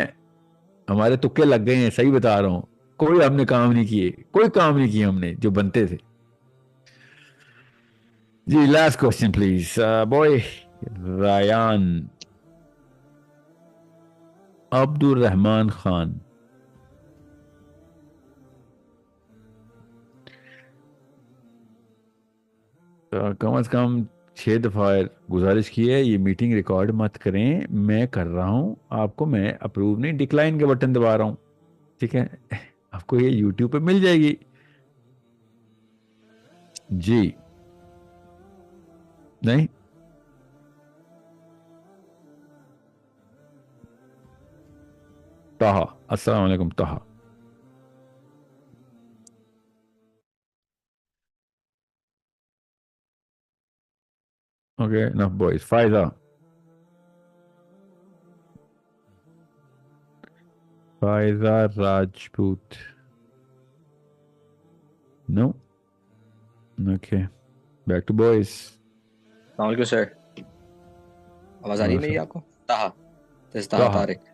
ہمارے تکے لگ گئے ہیں. صحیح بتا رہا ہوں, کوئی ہم نے کام نہیں کیے, کوئی کام نہیں کیے ہم نے جو بنتے تھے. جی last question please boy Rayyan Abdul Rahman Khan. کم از کم 6 دفعہ گزارش کی ہے یہ میٹنگ ریکارڈ مت کریں, میں کر رہا ہوں, آپ کو میں اپروو نہیں ڈکلائن کے بٹن دبا رہا ہوں, ٹھیک ہے؟ آپ کو یہ یوٹیوب پہ مل جائے گی. جی نہیں طاہا, السلام علیکم Taha. Okay, enough boys. Faiza. Faiza Rajput. No? Okay. Back to boys. السلام علیکم سر, آواز آ رہی ہے میری آپ کو؟ طاہا, طاہا طارق.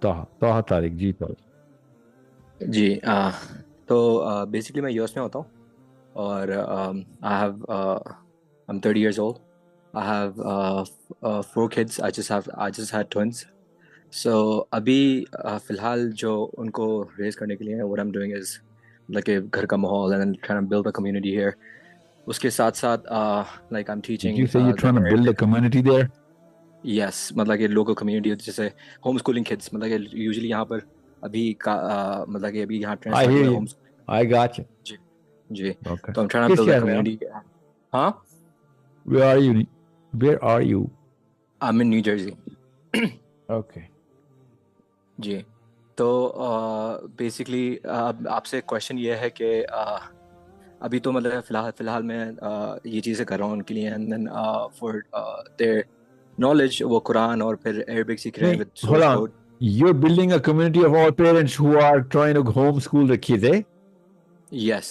طاہا طارق, جی طارق. جی تو بیسکلی میں یو ایس میں ہوتا ہوں, اور I'm 30 years old. I have 4 kids. I just had twins. So ابھی فی الحال جو ان کو ریز کرنے کے لیے what I'm doing is like گھر کا ماحول and trying to build a community here. اس کے ساتھ ساتھ like I'm teaching. Did you say you're trying to build a community there? Yes, مطلب کہ local community جیسے ہوم اسکولنگ kids, مطلب کہ یوزلی یہاں پر ابھی مطلب کہ ابھی یہاں I got you. G G. Okay. تو I'm trying to build a community. ہاں, Where are you? I'm in New Jersey. Okay. جی تو بیسکلی آپ سے کویشچن یہ ہے کہ ابھی تو مطلب فی الحال میں یہ چیزیں کر رہا ہوں ان کے لیے, and then for their knowledge وہ قرآن اور پھر عربک سیکھ رہے ہیں with source code. You're building a community of all parents who are trying to homeschool their kids, eh? Yes.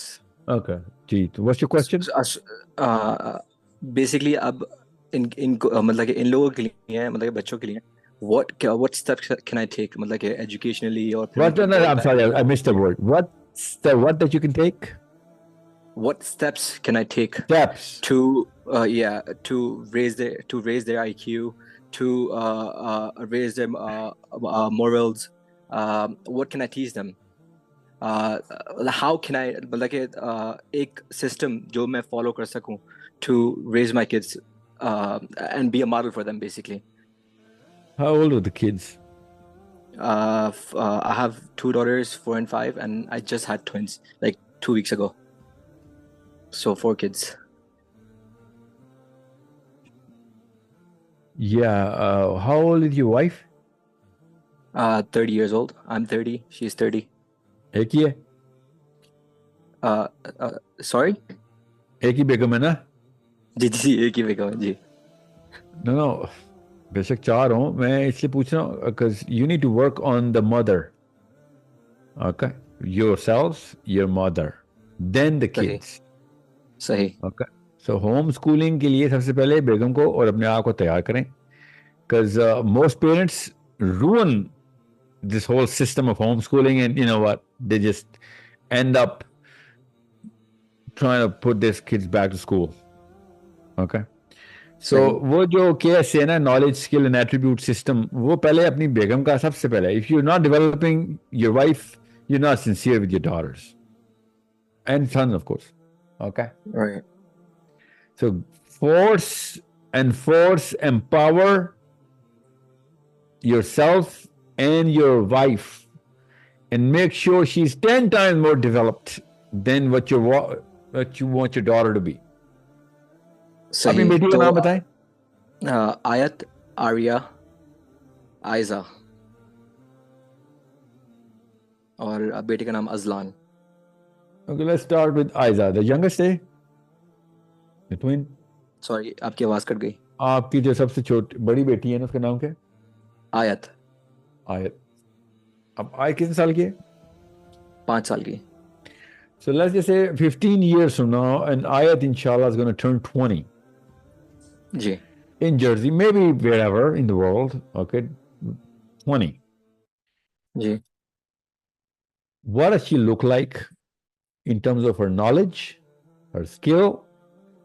Okay. جی, what's your question? بیسکلی اب ان مطلب کہ ان لوگوں کے لیے, مطلب کہ بچوں کے لیے what steps can I take, مطلب کہ educationally اور I'm sorry, I missed the word. What that you can take? What steps can I take? Steps to raise their IQ, to raise their morals. What can I teach them? How can I, مطلب کہ ایک system جو میں follow کر سکوں to raise my kids and be a model for them basically. How old are the kids? I have 2 daughters, 4 and 5, and I just had twins like 2 weeks ago. So 4 kids. Yeah. How old is your wife? 30 years old. I'm 30. She's 30. ایک ہی ہے؟ Sorry? ایک ہی بیگم ہے نا؟ جی جی ایک ہی بیگم ہے جی. No. بے شک 4 ہوں, میں اس لیے پوچھ رہا ہوں because you need to work on the mother. Okay. Yourselves, your mother, then the kids. صحیح. Okay. So home schooling کے لیے سب سے پہلے بیگم کو اور اپنے آپ کو تیار کریں, because most parents ruin this whole system of homeschooling, and you know what, they just end up trying to put their kids back to school. Okay. So وہ جو KS ہے نا, knowledge, skill and attribute system, وہ پہلے اپنی بیگم کا سب سے پہلے. If you're not developing your wife, you're not sincere with your daughters and sons, of course. Okay. Right. So force empower yourself and your wife and make sure she's 10 times more developed than what you want your daughter to be. صحیح. اپنی بیٹی کا نام بتائیں. آیت, آریہ, آئزہ اور بیٹے کا نام ازلان. Okay, let's start with Aiza, the youngest, the twin. Sorry آپ کی آواز کٹ گئی. آپ کی جو سب سے چھوٹی بڑی بیٹی ہے نا اس کا نام کیا ہے؟ آیت. آیت. اب آیت کتنے سال کی ہے؟ 5 سال کی. So let's just say 15 years from now and Ayat inshallah is going to turn 20. جی. In Jersey, maybe wherever in the world, okay, 20. جی. What does she look like in terms of her knowledge, her skill,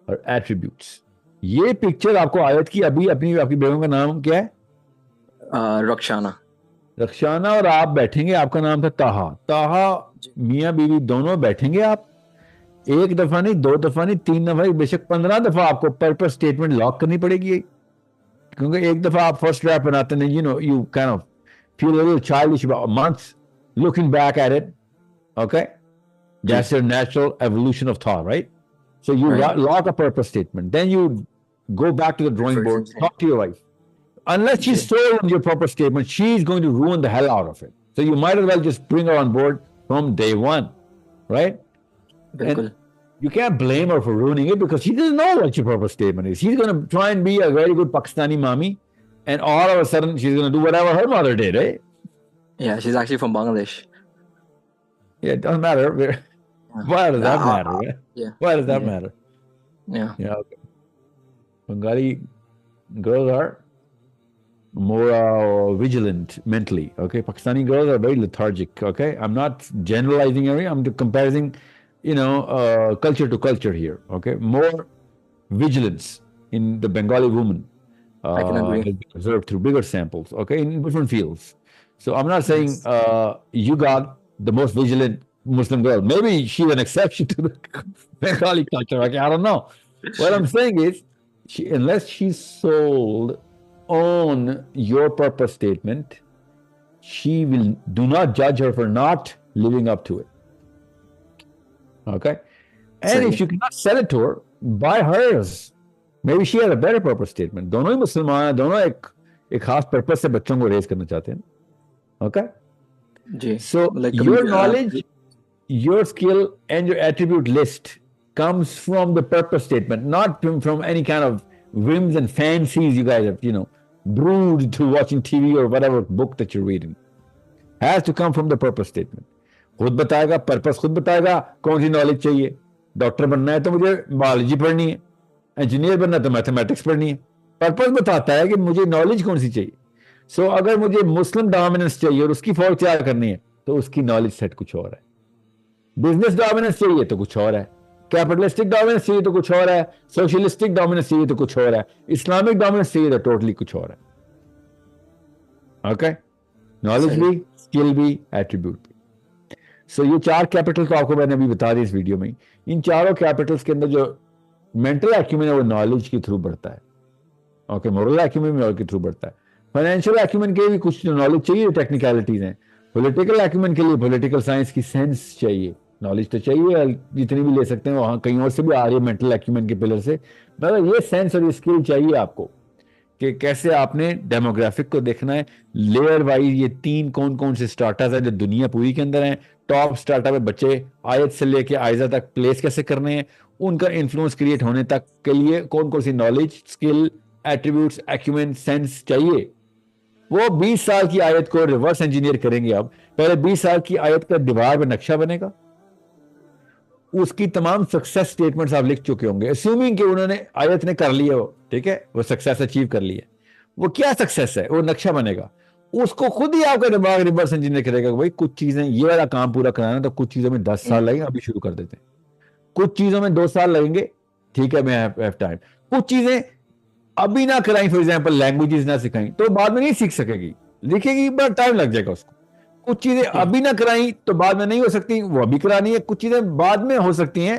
her attributes? یہ picture آپ کو آیت کی ابھی آپ کی بیگم کا نام کیا ہے؟ رخشانہ. رخشانہ اور آپ بیٹھیں گے, آپ کا نام تھا تاہا. تاہا میاں بیوی دونوں بیٹھیں گے, آپ ایک دفعہ نہیں, 2 دفعہ نہیں, 3 دفعہ نہیں, بے شک 15 دفعہ آپ کو پرپس اسٹیٹمنٹ لاک کرنی پڑے گی, کیونکہ ایک دفعہ آپ فرسٹ ڈرافٹ بناتے ہیں, you kind of feel a little childish about months looking back at it. Okay, that's your natural evolution of thought, right? So you lock a purpose statement, then you go back to the drawing board, talk to your wife. Unless she's sold on your purpose statement, she's going to ruin the hell out of it. So you might as well just bring her on board from day one, right? And you can't blame her for ruining it because she doesn't know what your purpose statement is. She's going to try and be a very good Pakistani mommy, and all of a sudden she's going to do whatever her mother did, eh? Yeah, she's actually from Bangladesh. Yeah, it doesn't matter. Why does that matter? Yeah. Why does that matter? Yeah. Yeah, okay. Bengali girls are more vigilant mentally, okay? Pakistani girls are very lethargic, okay? I'm not generalizing area, I'm comparing, culture to culture here, okay? More vigilance in the Bengali woman. I can agree. Has been observed through bigger samples, okay, in different fields. So I'm not saying you got the most vigilant Muslim girl. Maybe she's an exception to the Bengali culture, okay? I don't know. What I'm saying is, unless she's sold on your purpose statement, do not judge her for not living up to it. Okay? And if you cannot sell it to her, buy hers. Maybe she has a better purpose statement. دونوں ہی مسلمان ہیں, دونوں ایک خاص purpose سے بچوں کو raise کرنا چاہتے ہیں. Okay? G. So your knowledge, your skill and your attribute list comes from the purpose statement, not from any kind of whims and fancies you guys have, brewed to watching TV or whatever book that you're reading. Has to come from the purpose statement. خود بتائے گا, purpose خود بتائے گا کون سی knowledge چاہیے. Doctor بننا ہے تو مجھے بایولوجی پڑھنی ہے, انجینئر بننا ہے تو میتھمیٹکس پڑھنی ہے. پرپس بتاتا ہے کہ مجھے نالج کون سی چاہیے. سو اگر مجھے مسلم ڈومیننس چاہیے اور اس کی فوج تیار کرنی ہے تو اس کی نالج سیٹ کچھ اور ہے. بزنس ڈومیننس چاہیے تو کچھ اور ہے, کیپٹلسٹک ڈومیننس چاہیے تو کچھ اور ہے, سوشلسٹک ڈومیننس چاہیے تو کچھ اور ہے, اسلامک ڈومیننس چاہیے تو ٹوٹلی کچھ اور ہے. اوکے, نالج بھی, اسکل بھی, ایٹریبیوٹ بھی. سو یہ 4 کیپٹل تو آپ کو میں نے ابھی بتا دی اس ویڈیو میں. ان چاروں کیپٹلس کے اندر جو مینٹل ایکیومن ہے وہ نالج کے تھرو بڑھتا ہے. اوکے, مورل ایکیومن نالج کے تھرو بڑھتا ہے. فائنینشیل ایکیومن کے بھی کچھ جو نالج چاہیے, ٹیکنیکلٹیز ہیں. پولیٹیکل ایکیومن کے لیے پولیٹیکل سائنس کی سینس چاہیے, نالج تو چاہیے, جتنی بھی لے سکتے ہیں وہاں کہیں اور سے بھی آ رہی ہے مینٹل ایکیومن کے پلر سے, مگر یہ سینس اور اسکل چاہیے آپ کو کہ کیسے آپ نے ڈیموگرافک کو دیکھنا ہے, لیئر وائز یہ 3 کون سے سٹارٹاز ہیں جو دنیا پوری کے اندر ہیں. ٹاپ سٹارٹا پہ بچے آیت سے لے کے آئزہ تک پلیس کیسے کرنے ہیں, ان کا انفلوئنس کریٹ ہونے تک کے لیے کون سی نالج, اسکل, ایٹریبیوٹس, ایکیومن, سینس چاہیے. وہ 20 سال کی آیت کو ریورس انجینئر کریں گے. اب پہلے 20 سال کی آیت کا دیوار پہ نقشہ بنے گا, اس کی تمام سکسیس سٹیٹمنٹس آپ لکھ چکے ہوں گے, اسیومنگ کہ انہوں نے آیت نے کر لی ہے, وہ ٹھیک ہے, وہ سکسیس اچیو کر لی ہے. وہ کیا سکسیس ہے, وہ نقشہ بنے گا. اس کو خود ہی آپ کا دماغ ریورس انجینئر کرے گا کہ بھائی کچھ چیزیں یہ والا کام پورا کرانا تو کچھ چیزوں میں 10 سال لگیں گے, ابھی شروع کر دیتے ہیں. کچھ چیزوں میں 2 سال لگیں گے, ٹھیک ہے, میں ہیو ٹائم. کچھ چیزیں ابھی نہ کرائیں, فار ایگزامپل لینگویجز نہ سکھائیں تو بعد میں نہیں سیکھ سکے گی, لکھے گی بڑا ٹائم لگ جائے گا اس کو. کچھ چیزیں ابھی نہ کرائیں تو بعد میں نہیں ہو سکتی, وہ ابھی کرانی ہے. کچھ چیزیں بعد میں ہو سکتی ہیں,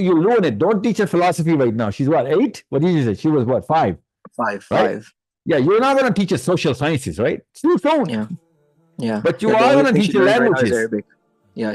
you ruin it. Don't teach her philosophy right now. She's what, 8? What did you say? She was what, 5? 5, Right? 5. Yeah, you're not going to teach her social sciences, right? It's too soon. Yeah. Yeah. But you Yeah, the are only going to thing teach she her learned right now is languages. Arabic. Yeah,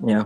Yeah.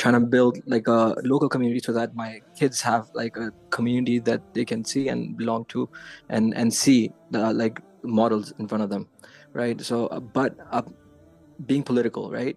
trying to build like a local community so that my kids have like a community that they can see and belong to and see the like models in front of them, right? So but being political, right?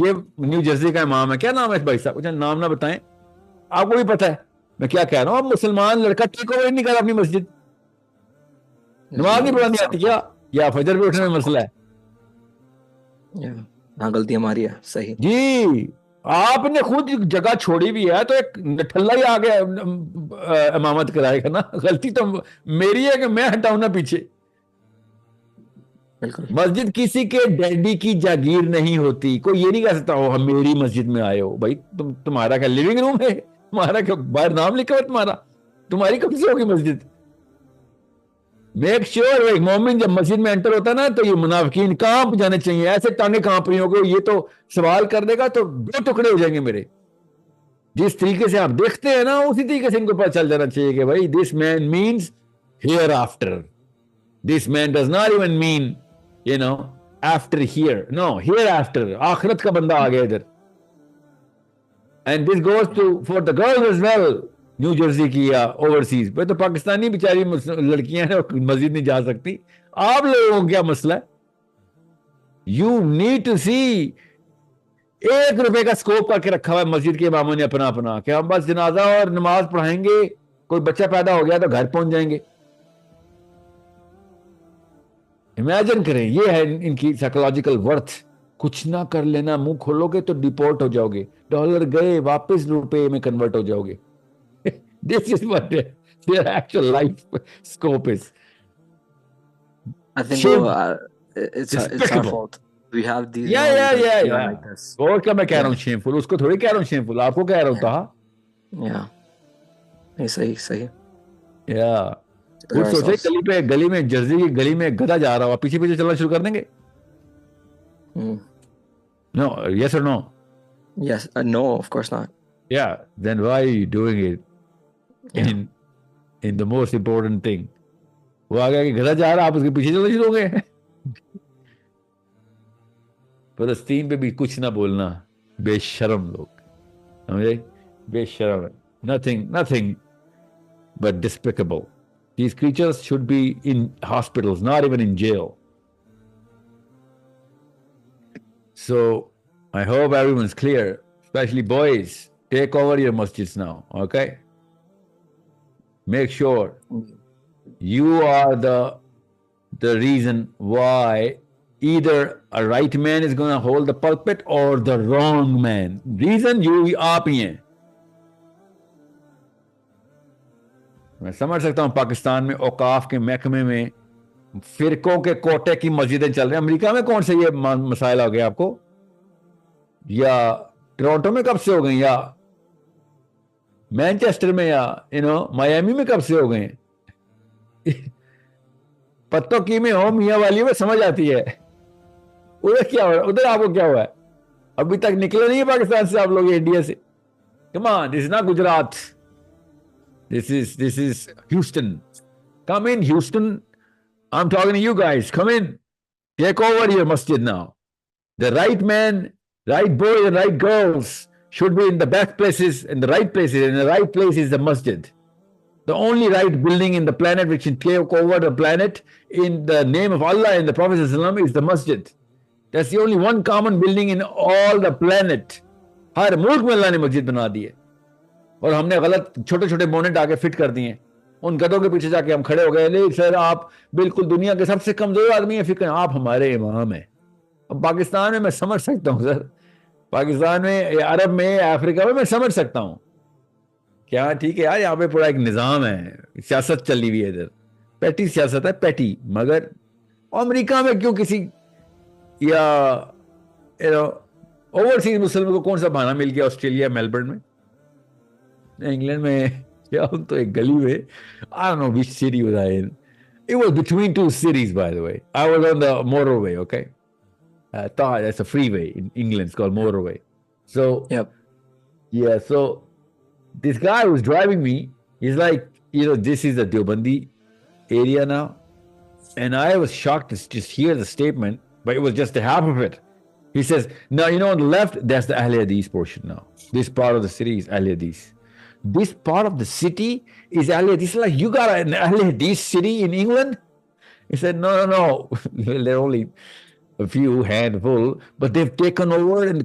یہ new Jersey کا امام ہے, کیا نام ہے بھائی صاحب؟ نام نہ بتائیں, آپ کو بھی پتا ہے میں کیا کہہ رہا ہوں. اب مسلمان لڑکا ٹیک اوور نہیں کر رہا اپنی مسجد, نماز نہیں پڑھانی آتی کیا, یا فجر پہ اٹھنے میں مسئلہ ہے؟ ہاں غلطی ہماری ہے, صحیح جی آپ نے خود جگہ چھوڑی بھی ہے تو ایک نٹھلا ہی آ گیا امامت کرائے گا نا. غلطی تو میری ہے کہ میں ہٹاؤں نا پیچھے. مسجد کسی کے ڈیڈی کی جاگیر نہیں ہوتی. کوئی یہ نہیں کہہ سکتا ہو ہم میری مسجد میں آئے ہو. بھائی تمہارا کیا لیونگ روم ہے؟ تمہارا کیا باہر نام لکھا ہوا تمہارا؟ تمہاری کب سے ہوگی مسجد؟ میک شیور ایک مومن جب مسجد میں انٹر ہوتا ہے نا تو یہ منافقین کانپ جانے چاہیے, ایسے ٹانگیں کانپ رہی ہوں کہ یہ تو سوال کر دے گا تو 2 ٹکڑے ہو جائیں گے میرے. جس طریقے سے آپ دیکھتے ہیں نا اسی طریقے سے ان کو پتہ چل جانا چاہیے کہ بھائی this man means hereafter. This man does not even mean after here. No, hereafter. آخرت کا بندہ آ گیا ادھر. And this goes to for the girls as well. New Jersey کی یا اوورسیز پہ تو پاکستانی بیچاری لڑکیاں ہیں مسجد نہیں جا سکتی. آپ لوگوں کو کیا مسئلہ ہے؟ You need to see. 1 روپے کا سکوپ کر کے رکھا ہوا ہے مسجد کے اماموں نے اپنا کہ ہم بس جنازہ اور نماز پڑھائیں گے, کوئی بچہ پیدا ہو گیا تو گھر پہنچ جائیں گے. امیجن کریں, یہ ہے ان کی سائیکولوجیکل ورتھ. کچھ نہ کر لینا, منہ کھولو گے تو ڈیپورٹ ہو جاؤ گے, ڈالر گئے واپس روپے میں کنورٹ ہو جاؤ گے. This is what their actual life scope is. I think it's our fault. We have these. Yeah. Like this. اور کیا میں کہہ رہا ہوں shameful, اس کو تھوڑی کہہ رہا ہوں shameful, آپ کو کہہ رہا ہوں تھا. Yeah. صحیح. Yeah. کچھ سوچے گلی میں جرسی کی گلی میں گدھا جا رہا ہوا, پیچھے چلنا شروع کر دیں گے. No, yes or no? Yes, no, of course not. Yeah, then why are you doing it in the most important thing? وہ آ گیا کہ گدھا جا رہا, آپ اس کے پیچھے چلنا شروع ہو گئے. فلسطین پہ بھی کچھ نہ بولنا, بے شرم لوگ, سمجھے, بے شرم. Nothing but despicable. These creatures should be in hospitals, not even in jail. So, I hope everyone's clear, especially boys. Take over your masjids now, okay? Make sure you are the reason why either a right man is going to hold the pulpit or the wrong man. Reason you آپ ہی ہیں. میں سمجھ سکتا ہوں پاکستان میں اوقاف کے محکمے میں فرقوں کے کوٹے کی مسجدیں چل رہی ہیں. امریکہ میں کون سے یہ مسائل ہو گئے آپ کو, یا ٹورانٹو میں کب سے ہو گئے, یا مینچسٹر میں, یا مایامی میں کب سے ہو گئے. پتوں کی میں ہو میاں والی میں سمجھ آتی ہے. ادھر کیا ہوا ہے, ادھر آپ کو کیا ہوا ہے؟ ابھی تک نکلے نہیں پاکستان سے آپ لوگ, انڈیا سے. Come on, this is not Gujarat. This is Houston. Come in, Houston. I'm talking to you guys. Come in. Take over your masjid now. The right man, right boys and right girls should be in the best places, in the right places, and the right place is the masjid. The only right building in the planet which can take over the planet in the name of Allah and the Prophet ﷺ is the masjid. That's the only one common building in all the planet. ہر ملک میں اللہ نے مسجد بنا دی ہے, اور ہم نے غلط چھوٹے چھوٹے بونٹ آ کے فٹ کر دیے ہیں. ان گدوں کے پیچھے جا کے ہم کھڑے ہو گئے, نہیں سر آپ بالکل دنیا کے سب سے کمزور آدمی ہیں, فکر آپ ہمارے امام ہیں. اب پاکستان میں سمجھ سکتا ہوں سر, پاکستان میں, عرب میں, افریقہ میں سمجھ سکتا ہوں کیا ٹھیک ہے یار, یہاں پہ پورا ایک نظام ہے, سیاست چلی ہوئی ہے ادھر, پیٹی سیاست ہے, پیٹی. مگر امریکہ میں کیوں کسی یا اوورسیز مسلم کو کون سا بہانہ مل گیا آسٹریلیا میلبرن میں, انگلینڈ میں, یا تو ایک گلی میں, I don't know which city was I in. It was between two cities, by the way. I was on the motorway, okay? That's a freeway in England, it's called motorway. So, yeah, so this guy who was driving me, he's like, this is the Deobandi area now. And I was shocked to just hear the statement, but it was just a half of it. He says, now, on the left, that's the Ahl Hadith portion now. This part of the city is Ahl Hadith. This part of the city is Ahl Hadith. He's like, you got an Ahl Hadith city in England? He said, no. They're only a few handful, but they've taken over and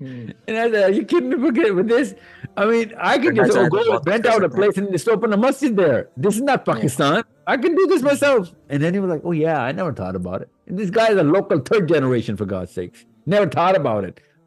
And I said, are you kidding me with this? I mean, I can just go rent out a place and just open a masjid there. This is not Pakistan. I can do this myself. And then he was like, oh yeah, I never thought about it. And this guy is a local third generation, for God's sakes. Never thought about it.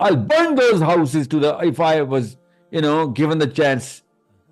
I'll burn those houses to the if I was given the chance.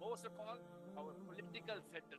Most of all, our political center,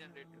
generator.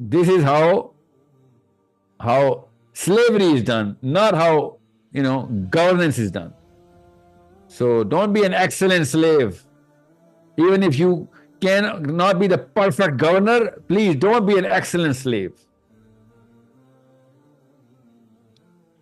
This is how slavery is done, not how, governance is done. So don't be an excellent slave. Even if you cannot be the perfect governor, please don't be an excellent slave.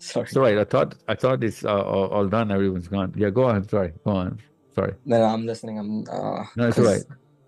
Sorry, I thought it's all done. Everyone's gone. Yeah, go on. Sorry, go on. Sorry. No, I'm listening. No, it's all right.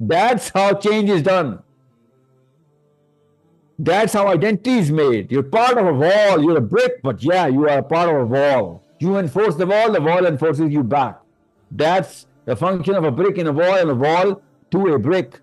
That's how change is done. That's how identity is made. You're part of a wall. You're a brick, but yeah, you are a part of a wall. You enforce the wall enforces you back. That's the function of a brick in a wall, and a wall to a brick.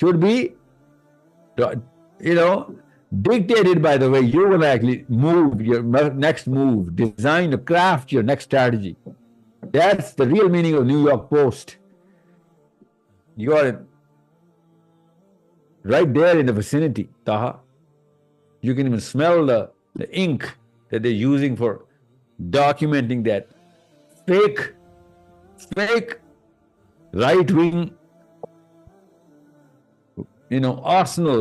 should be, dictated by the way you're going to actually move your next move, design or craft your next strategy. That's the real meaning of New York Post. You are right there in the vicinity, Taha. You can even smell the ink that they're using for documenting that fake right-wing arsenal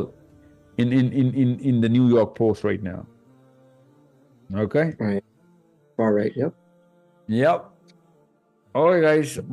in the New York Post right now. Okay? Right. All right. Yep. All right, guys.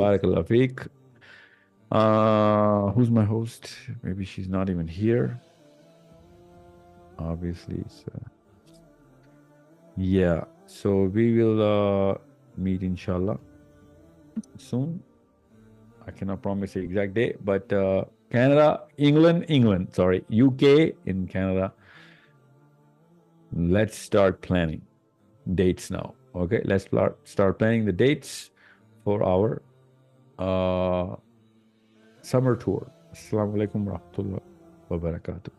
Barakallah feek. Who's my host? Maybe she's not even here. Obviously, yeah. So we will meet inshallah soon. I cannot promise the exact day, but Canada, England, sorry, UK in Canada. Let's start planning dates now. Okay, let's start planning the dates for our summer tour. Assalamu alaikum wa rahmatullahi wa barakatuh.